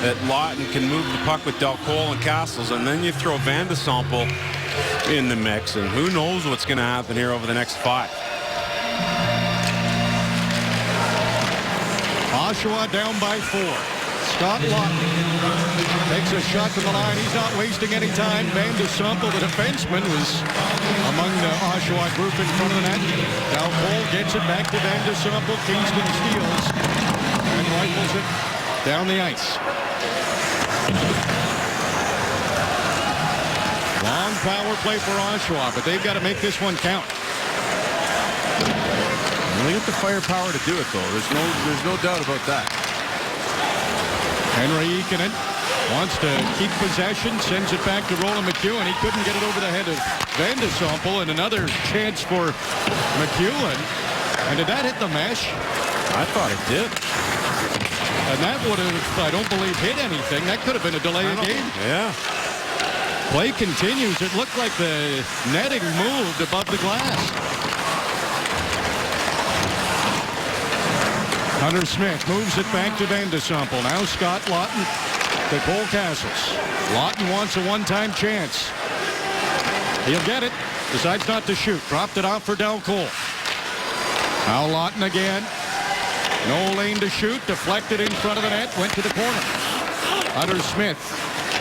that Lawton can move the puck with Del-Cole and Castles, and then you throw Van de Sample in the mix, and who knows what's going to happen here over the next 5. Oshawa down by 4. Scott Lawton takes a shot from the line. He's not wasting any time. Van de Sample, the defenseman, was among the Oshawa group in front of the net. Del-Cole gets it back to Van de Sample. Kingston steals and rifles it down the ice. Long power play for Oshawa, but they've got to make this one count. They got the firepower to do it, though. There's no doubt about that. Henry Ikonen wants to keep possession, sends it back to Roland McEwen. He couldn't get it over the head of Van de Sample, and another chance for McEwen. And did that hit the mesh? I thought it did. And that would have, I don't believe, hit anything. That could have been a delay of game. Yeah. Play continues. It looked like the netting moved above the glass. Hunter Smith moves it back to Van de Sample. Now Scott Lawton to Cole Castles. Lawton wants a one-time chance. He'll get it. Decides not to shoot. Dropped it off for Del-Cole. Now Lawton again. No lane to shoot. Deflected in front of the net. Went to the corner. Hunter Smith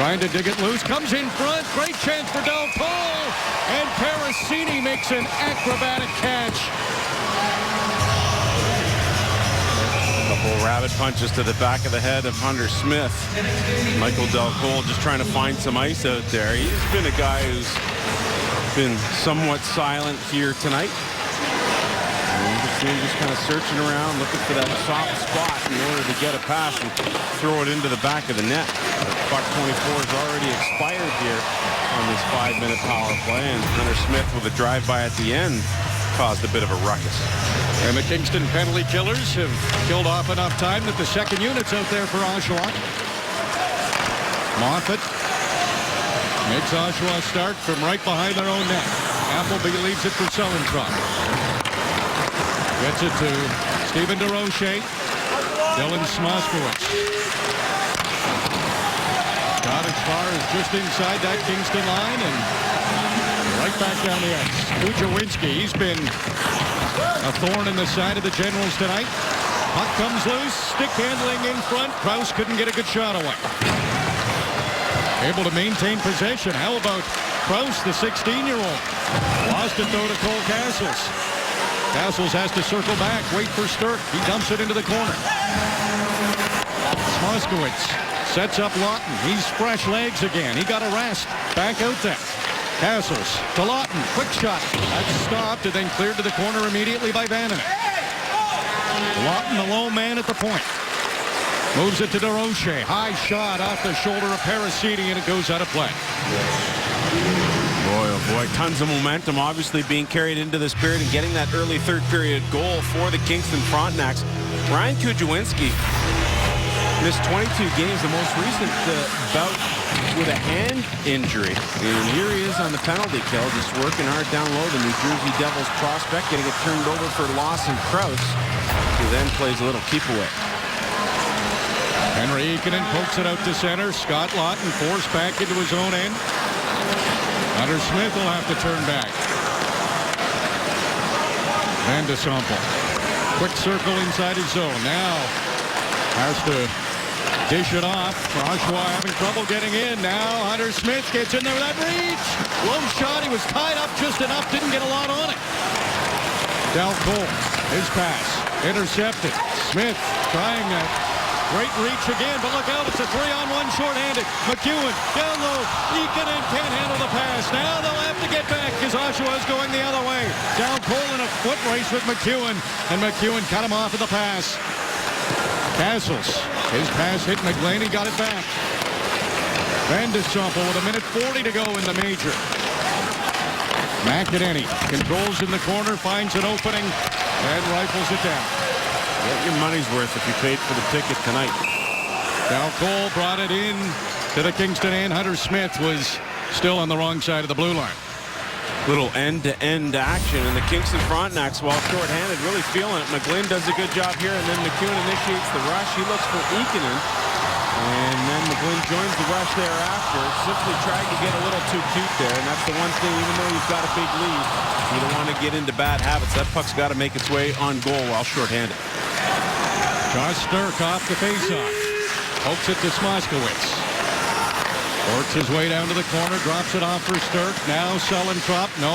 trying to dig it loose. Comes in front. Great chance for Del-Cole. And Parasini makes an acrobatic catch. The Couple rabbit punches to the back of the head of Hunter Smith. Michael Del Cole just trying to find some ice out there. He's been a guy who's been somewhat silent here tonight. And you can see him just kind of searching around, looking for that soft spot in order to get a pass and throw it into the back of the net. But puck 24 is already expired here on this 5-minute power play, and Hunter Smith with a drive-by at the end caused a bit of a ruckus. And the Kingston penalty killers have killed off enough time that the second unit's out there for Oshawa. Moffat makes Oshawa start from right behind their own net. Appleby leaves it for Sullentrop. Gets it to Stephen DeRoche. Dylan Smoskowitz. Got as far as just inside that Kingston line and right back down the ice. Kujawinski, he's been a thorn in the side of the Generals tonight. Puck comes loose, stick handling in front. Krause couldn't get a good shot away. Able to maintain possession. How about Krause, the 16-year-old? Lost it though to Cole Castles. Castles has to circle back, wait for Sturck. He dumps it into the corner. Moskowitz sets up Lawton. He's fresh legs again. He got a rest. Back out there. Castles to Lawton. Quick shot. That's stopped and then cleared to the corner immediately by Vandenek. Lawton, the lone man at the point. Moves it to DeRoche. High shot off the shoulder of Parasiti, and it goes out of play. Boy, oh boy, tons of momentum obviously being carried into this period and getting that early third period goal for the Kingston Frontenacs. Ryan Kujawinski missed 22 games, the most recent bout with a hand injury. And here he is on the penalty kill, just working hard down low. The New Jersey Devils prospect getting it turned over for Lawson Krause, who then plays a little keep away. Henry Ikonen pokes it out to center. Scott Lawton forced back into his own end. Hunter Smith will have to turn back. Van de Sompel. Quick circle inside his zone. Now has to dish it off. Oshawa having trouble getting in. Now Hunter Smith gets in there with that reach. Low shot. He was tied up just enough. Didn't get a lot on it. Del Cole. His pass. Intercepted. Smith trying that. Great reach again, but look out, it's a 3-on-1 shorthanded. McEwen down low. Ikonen can't handle the pass. Now they'll have to get back because Oshawa's going the other way. Down Cole in a foot race with McEwen, and McEwen cut him off of the pass. Castles, his pass hit McLean, he got it back. Van de Sompel with 1:40 to go in the major. McEnany controls in the corner, finds an opening, and rifles it down. Get your money's worth if you paid for the ticket tonight. Del Cole brought it in to the Kingston end. Hunter Smith was still on the wrong side of the blue line. Little end-to-end action, and the Kingston Frontenacs, while shorthanded, really feeling it. McGlynn does a good job here, and then McEwen initiates the rush. He looks for Ikonen, and then McGlynn joins the rush thereafter. Simply tried to get a little too cute there, and that's the one thing, even though you've got a big lead, you don't want to get into bad habits. That puck's got to make its way on goal while shorthanded. Josh Sturck off the faceoff. Pokes it to Smoskowitz. Works his way down to the corner, drops it off for Sturck. Now Sullentrop, no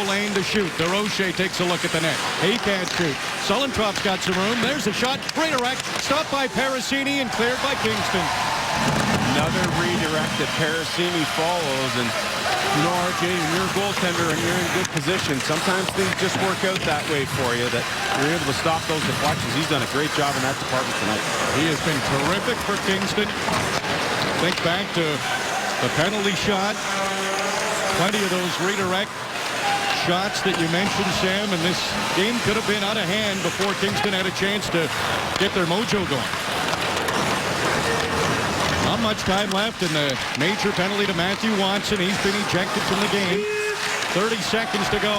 lane to shoot. DeRoche takes a look at the net. He can't shoot. Sullentrop's got some room. There's a shot. Redirect. Stopped by Parasini and cleared by Kingston. Another redirect that Parasini follows, and you know, RJ, you're a goaltender and you're in good position. Sometimes things just work out that way for you, that you're able to stop those deflections. He's done a great job in that department tonight. He has been terrific for Kingston. Think back to the penalty shot. Plenty of those redirect shots that you mentioned, Sam, and this game could have been out of hand before Kingston had a chance to get their mojo going. Not much time left, and the major penalty to Matthew Watson. He's been ejected from the game. 30 seconds to go.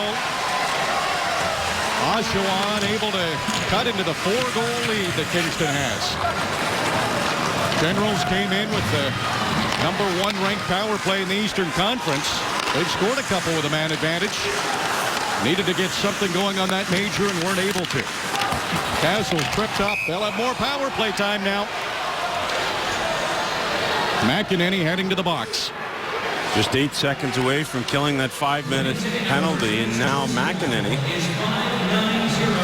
Oshawa unable to cut into the 4-goal lead that Kingston has. Generals came in with the #1 ranked power play in the Eastern Conference. They've scored a couple with a man advantage. Needed to get something going on that major and weren't able to. Castles tripped up. They'll have more power play time now. McEnany heading to the box. Just 8 seconds away from killing that 5-minute penalty, and now McEnany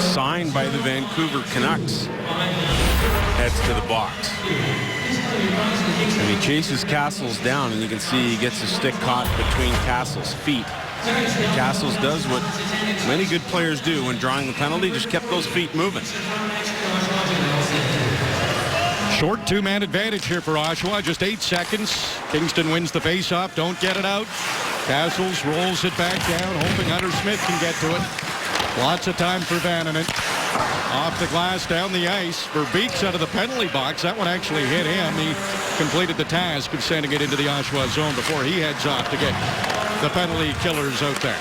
signed by the Vancouver Canucks. gets to the box. And he chases Castles down, and you can see he gets his stick caught between Castles' feet. Castles does what many good players do when drawing the penalty, just kept those feet moving. Short two-man advantage here for Oshawa, just 8 seconds. Kingston wins the face-off, don't get it out. Castles rolls it back down, hoping Hunter Smith can get to it. Lots of time for Vananen. Off the glass, down the ice. Verbeek's out of the penalty box. That one actually hit him. He completed the task of sending it into the Oshawa zone before he heads off to get the penalty killers out there.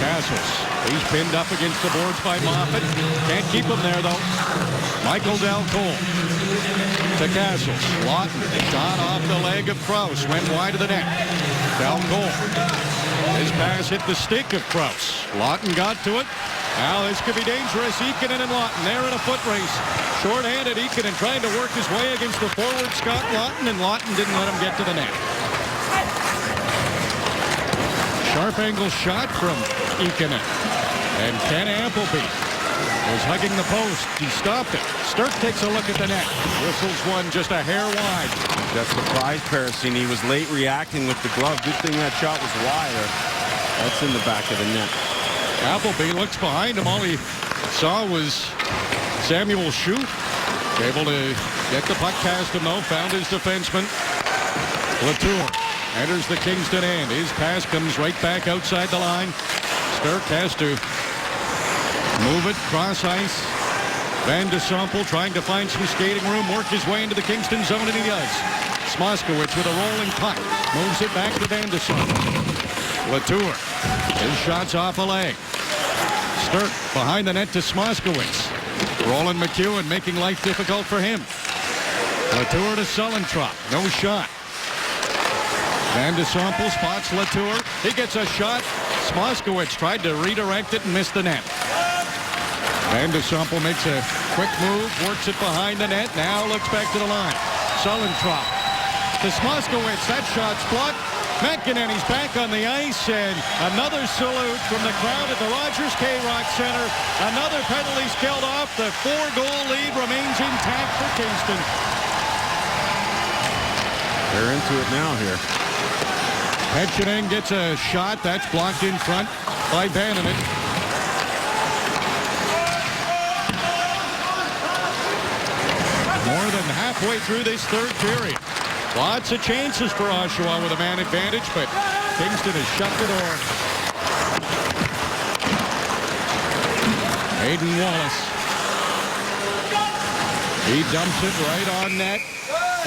Castles. He's pinned up against the boards by Moffat. Can't keep him there, though. Michael Dalcole to Castles. Lawton shot off the leg of Krause. Went wide of the net. Dalcole. His pass hit the stick of Krause. Lawton got to it. Now this could be dangerous. Ikonen and Lawton. They're in a foot race. Short-handed Ikonen trying to work his way against the forward Scott Lawton, and Lawton didn't let him get to the net. Sharp angle shot from Ikonen. And Ken Appleby was hugging the post. He stopped it. Sturck takes a look at the net. Whistles one just a hair wide. That surprised Parasini. He was late reacting with the glove. Good thing that shot was wide. That's in the back of the net. Appleby looks behind him. All he saw was Samuel Schue. Able to get the puck past him, though. Found his defenseman. Latour enters the Kingston end. His pass comes right back outside the line. Sturck has to move it cross ice. Van de Sompel trying to find some skating room, work his way into the Kingston zone, and he does. Smoskowitz with a rolling puck. Moves it back to Van de Sompel. Latour. His shot's off a leg. Sturck behind the net to Smoskowitz. Roland McEwen making life difficult for him. Latour to Sullentrop. No shot. Van de Sompel spots Latour. He gets a shot. Smoskowitz tried to redirect it and missed the net. Van de Sompel makes a quick move, works it behind the net, now looks back to the line. Sullentrop to Smoskowitz. That shot's blocked. McEnany's back on the ice, and another salute from the crowd at the Rogers K-Rock Center. Another penalty scaled off. The 4-goal lead remains intact for Kingston. They're into it now here. Petchinen gets a shot. That's blocked in front by Vananen. More than halfway through this third period. Lots of chances for Oshawa with a man advantage, but Kingston has shut the door. Hayden Wallace. He dumps it right on net.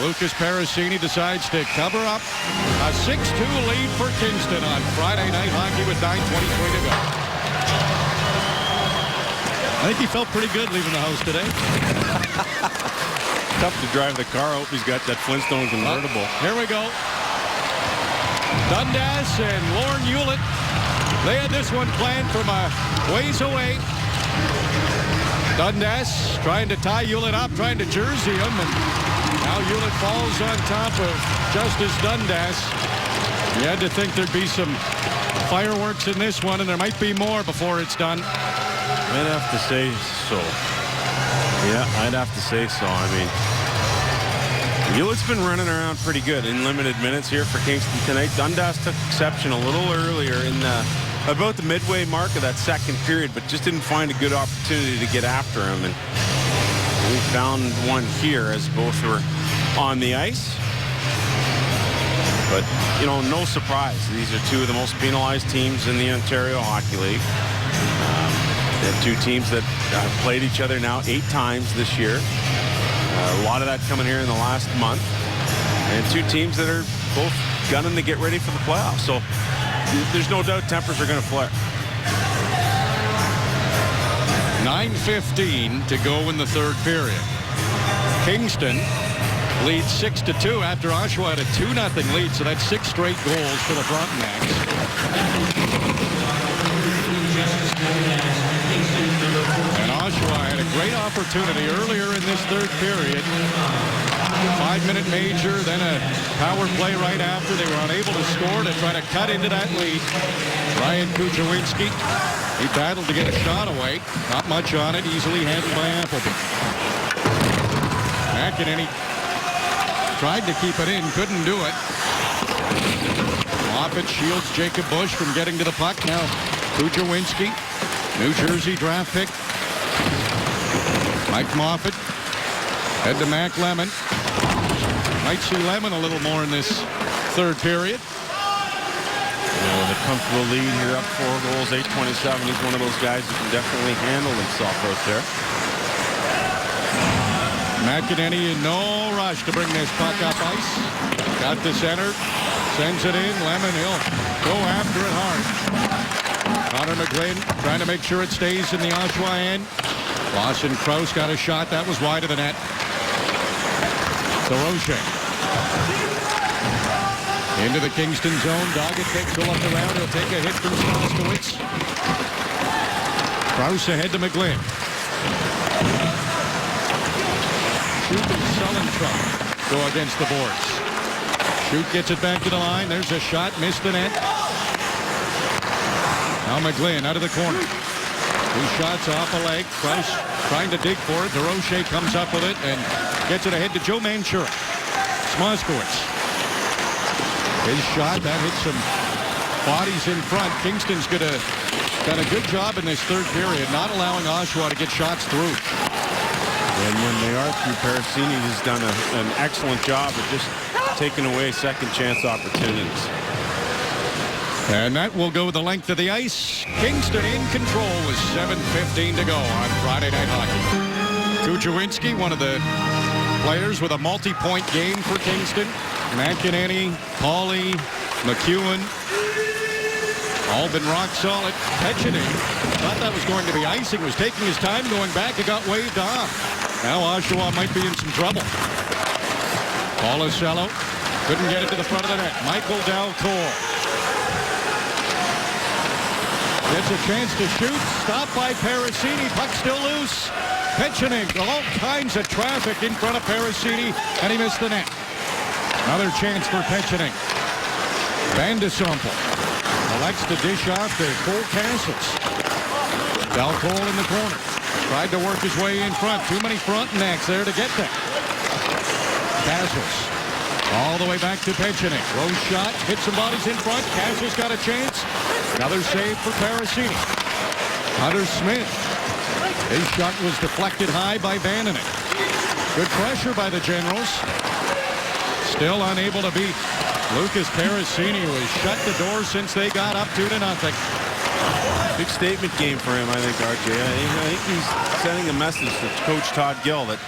Lucas Parasini decides to cover up a 6-2 lead for Kingston on Friday Night Hockey with 9:23 to go. I think he felt pretty good leaving the house today. Tough to drive the car. I hope he's got that Flintstone convertible. Here we go. Dundas and Lorne Hewlett. They had this one planned from a ways away. Dundas trying to tie Hewlett up, trying to jersey him, and now Hewlett falls on top of Justice Dundas. You had to think there'd be some fireworks in this one, and there might be more before it's done. I'd have to say so. Yeah, I'd have to say so. I mean, Hewlett's been running around pretty good in limited minutes here for Kingston tonight. Dundas took exception a little earlier in about the midway mark of that second period, but just didn't find a good opportunity to get after him. And we found one here as both were on the ice. But, you know, no surprise. These are two of the most penalized teams in the Ontario Hockey League. They have two teams that have played each other now 8 times this year. A lot of that coming here in the last month. And two teams that are both gunning to get ready for the playoffs. So there's no doubt tempers are going to flare. 9:15 to go in the third period. Kingston leads 6-2 after Oshawa had a 2-0 lead, so that's 6 straight goals for the Frontenacs. And Oshawa had a great opportunity earlier in this third period. 5-minute major, then a power play right after. They were unable to score to try to cut into that lead. Ryan Kuchowinski He battled to get a shot away. Not much on it. Easily handled by Appleby. McEnany tried to keep it in. Couldn't do it. Moffat shields Jacob Bush from getting to the puck. Now Kujawinski, New Jersey draft pick. Mike Moffat. Head to Mac Lemon. Might see Lemon a little more in this third period. With a comfortable lead here, up 4 goals, 8:27. He's one of those guys who can definitely handle himself out there. McEnany in no rush to bring this puck up ice. Got the center. Sends it in. Lemon, he'll go after it hard. Connor McGlynn trying to make sure it stays in the Oshawa end. Lawson Krause got a shot. That was wide of the net. Durocher. Into the Kingston zone. Doggett takes a look around. He'll take a hit from Moskowitz. Krause ahead to McGlynn. Shoot and Sullentrop go against the boards. Shoot gets it back to the line. There's a shot. Missed the net. Now McGlynn out of the corner. 2 shots off a leg. Krause trying to dig for it. Durocher comes up with it and gets it ahead to Joe Manchura. Moskowitz. His shot, that hit some bodies in front. Kingston's done a good job in this third period, not allowing Oshawa to get shots through. And when they are through, Parasini has done an excellent job of just taking away second chance opportunities. And that will go the length of the ice. Kingston in control with 7:15 to go on Friday Night Hockey. Kujawinski, one of the players with a multi-point game for Kingston. McEnany, Pauly, McEwen, all been rock solid. Petcheny thought that was going to be icing, was taking his time going back. It got waved off. Now Oshawa might be in some trouble. Paulicello couldn't get it to the front of the net. Michael Dalcourt gets a chance to shoot. Stopped by Parasini. Puck still loose. Petcheny, all kinds of traffic in front of Parasini, and he missed the net. Another chance for Petcheny. Van de Sompel elects to dish off to Cole Castles. Dalcourt in the corner. Tried to work his way in front. Too many Frontenacs there to get there. Castles all the way back to Petcheny. Low shot. Hit some bodies in front. Castles got a chance. Another save for Parasini. Hunter Smith. His shot was deflected high by Vandenek. Good pressure by the Generals. Still unable to beat Lucas Parasini, who has shut the door since they got up 2-0. Big statement game for him, I think, RJ. I think he's sending a message to Coach Todd Gill that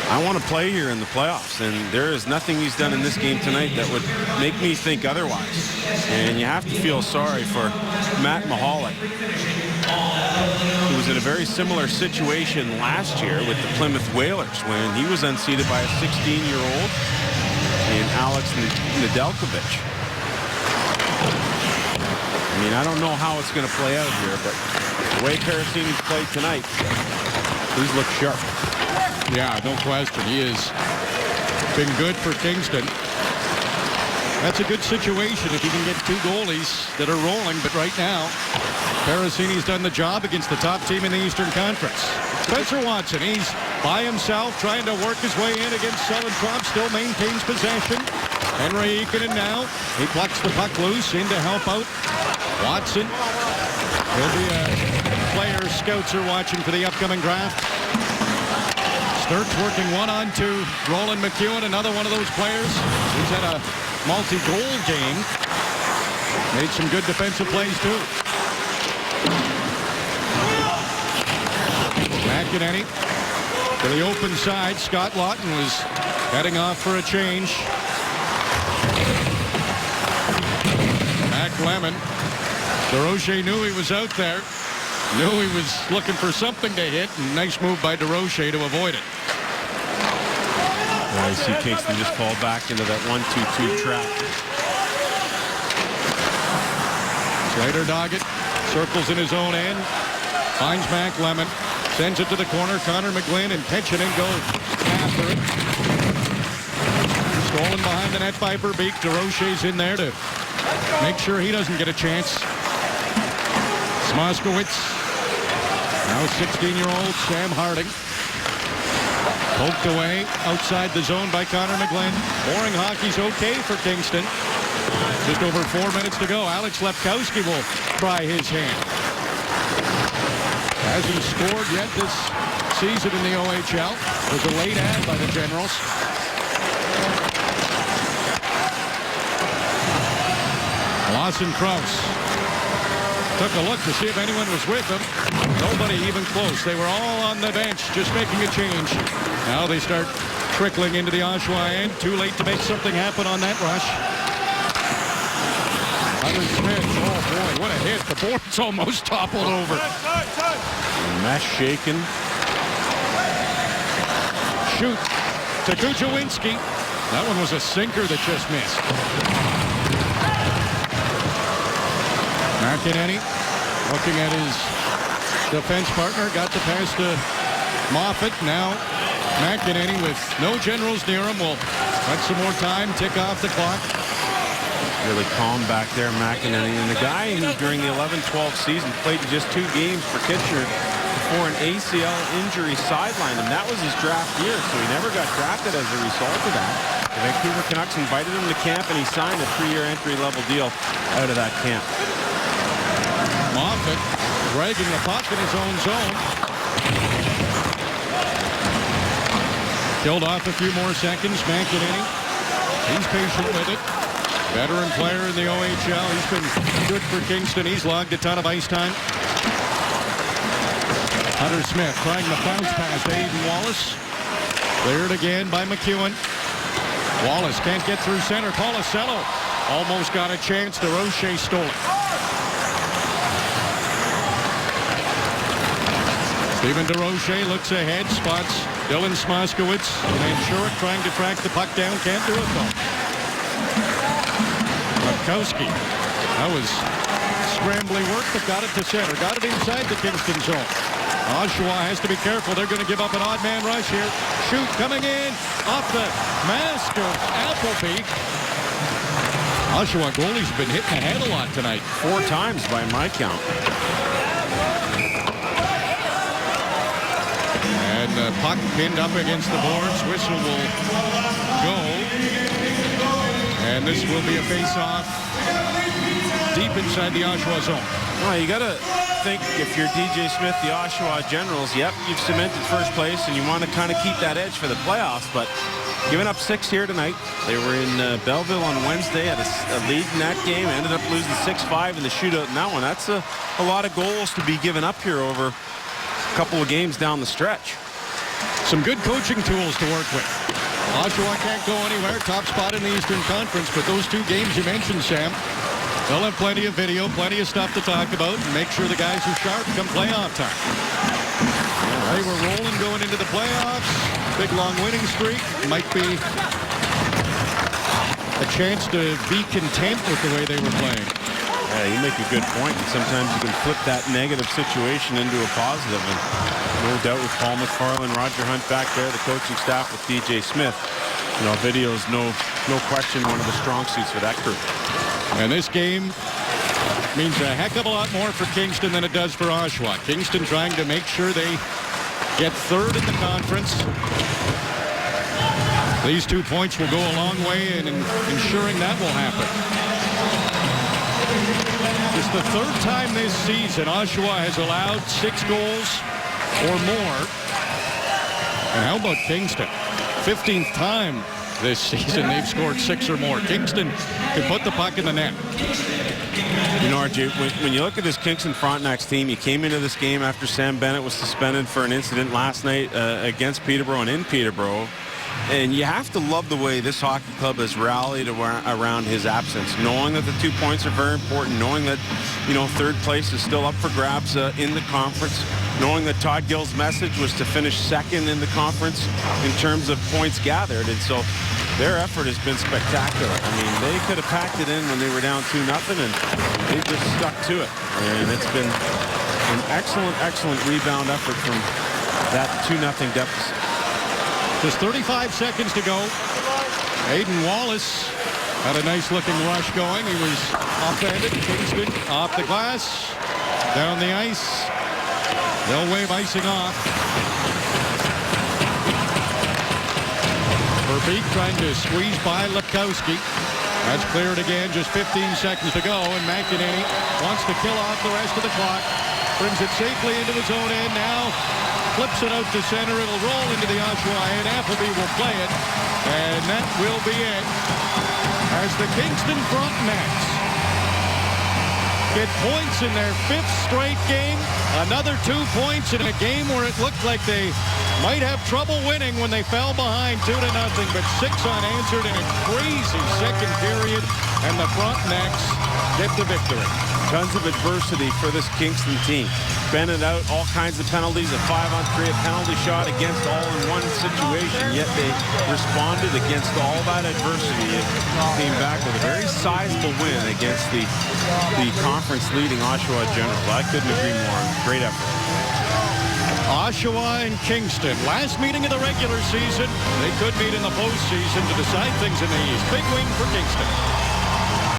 I want to play here in the playoffs, and there is nothing he's done in this game tonight that would make me think otherwise. And you have to feel sorry for Matt Mahalik, who was in a very similar situation last year with the Plymouth Whalers when he was unseated by a 16-year-old in Alex Nedeljkovic. I mean, I don't know how it's going to play out here, but the way Parasini's played tonight, he's looked sharp. Yeah, no question. He has been good for Kingston. That's a good situation if you can get 2 goalies that are rolling, but right now, Parasini's done the job against the top team in the Eastern Conference. Spencer Watson, he's by himself trying to work his way in against Sullentrop, still maintains possession. Henry Ikonen now, he plucks the puck loose in to help out Watson. He'll be a player scouts are watching for the upcoming draft. Sturt's working 1-on-2. Roland McEwen, another one of those players. He's had a multi-goal game. Made some good defensive plays, too. McEnany to the open side. Scott Lawton was heading off for a change. Mac Lemon. Durocher knew he was out there. Knew he was looking for something to hit. And nice move by Durocher to avoid it. I see Kingston just fall back into that 1-2-2 trap. Slater Doggett circles in his own end. Finds Mac Lemon. Sends it to the corner. Connor McGlynn and Petcheny go after it. Stolen behind the net by Verbeek. Durocher's in there to make sure he doesn't get a chance. Moskowitz. Now 16-year-old Sam Harding. Poked away outside the zone by Connor McGlynn. Boring hockey's okay for Kingston. Just over 4 minutes to go. Alex Lepkowski will try his hand. Hasn't scored yet this season in the OHL. Was a late ad by the Generals. Lawson Krause took a look to see if anyone was with them. Nobody even close. They were all on the bench just making a change. Now they start trickling into the Oshawa end. Too late to make something happen on that rush. Hunter Smith. Oh boy, what a hit. The board's almost toppled over. Mesh shaken. Shoot to Kujawinski. That one was a sinker that just missed. McEnany looking at his defense partner. Got the pass to Moffat. Now McEnany with no Generals near him will let some more time tick off the clock. Really calm back there, McEnany. And the guy who during the 11-12 season played just 2 games for Kitchener before an ACL injury sidelined him. That was his draft year, so he never got drafted as a result of that. The Vancouver Canucks invited him to camp, and he signed a 3-year entry-level deal out of that camp. Moffat dragging the puck in his own zone. Killed off a few more seconds. McEnany, he's patient with it. Veteran player in the OHL. He's been good for Kingston. He's logged a ton of ice time. Hunter Smith trying the bounce pass to Aiden Wallace. Cleared again by McEwen. Wallace can't get through center. Policello almost got a chance. DeRoche stole it. Steven DeRoche looks ahead, spots Dylan Smoskowitz, and then Shurik trying to track the puck down. Can't do it though. Lepkowski. That was scrambly work, but got it to center. Got it inside the Kingston zone. Oshawa has to be careful. They're going to give up an odd man rush here. Shoot coming in off the mask of Appleby. Oshawa goalie's been hitting the head a lot tonight. 4 times by my count. And the puck pinned up against the boards. Whistle will go. And this will be a face-off deep inside the Oshawa zone. Well, you got to think if you're DJ Smith, the Oshawa Generals, yep, you've cemented first place and you want to kind of keep that edge for the playoffs, but giving up 6 here tonight. They were in Belleville on Wednesday, had a lead in that game, ended up losing 6-5 in the shootout in that one. That's a lot of goals to be given up here over a couple of games down the stretch. Some good coaching tools to work with. Oshawa can't go anywhere, top spot in the Eastern Conference, but those 2 games you mentioned, Sam, they'll have plenty of video, plenty of stuff to talk about, and make sure the guys are sharp come playoff time. They were rolling going into the playoffs. Big long winning streak. Might be a chance to be content with the way they were playing. Yeah, you make a good point. Sometimes you can flip that negative situation into a positive. And no doubt with Paul McFarland, Roger Hunt back there, the coaching staff with DJ Smith. You know, video is no question one of the strong suits for that group. And this game means a heck of a lot more for Kingston than it does for Oshawa. Kingston trying to make sure they get 3rd in the conference. These 2 points will go a long way in ensuring that will happen. It's the 3rd time this season Oshawa has allowed 6 goals or more. And how about Kingston? 15th time this season they've scored 6 or more. Kingston can put the puck in the net. You know, RJ, when you look at this Kingston Frontenacs team, you came into this game after Sam Bennett was suspended for an incident last night against Peterborough and in Peterborough. And you have to love the way this hockey club has rallied around his absence, knowing that the 2 points are very important, knowing that, you know, 3rd place is still up for grabs in the conference, knowing that Todd Gill's message was to finish 2nd in the conference in terms of points gathered. And so their effort has been spectacular. I mean, they could have packed it in when they were down 2-0, and they just stuck to it. And it's been an excellent rebound effort from that 2-0 deficit. Just 35 seconds to go. Aiden Wallace had a nice looking rush going. He was off-handed. Kingston off the glass. down the ice. They'll wave icing off. Verbeek trying to squeeze by Lepkowski. That's cleared again, just 15 seconds to go, and McEnany wants to kill off the rest of the clock. Brings it safely into his own end now. Flips it out to center. It'll roll into the Oshawa end. Appleby will play it, and that will be it. As the Kingston Frontenacs get points in their 5th straight game. Another 2 points in a game where it looked like they might have trouble winning when they fell behind 2-0, but 6 unanswered in a crazy second period, and the Frontenacs get the victory. Tons of adversity for this Kingston team. Bending out all kinds of penalties, a 5-on-3, a penalty shot against all in one situation, yet they responded against all that adversity and came back with a very sizable win against the conference-leading Oshawa Generals. I couldn't agree more. Great effort. Oshawa and Kingston, last meeting of the regular season. They could meet in the postseason to decide things in the East. Big win for Kingston.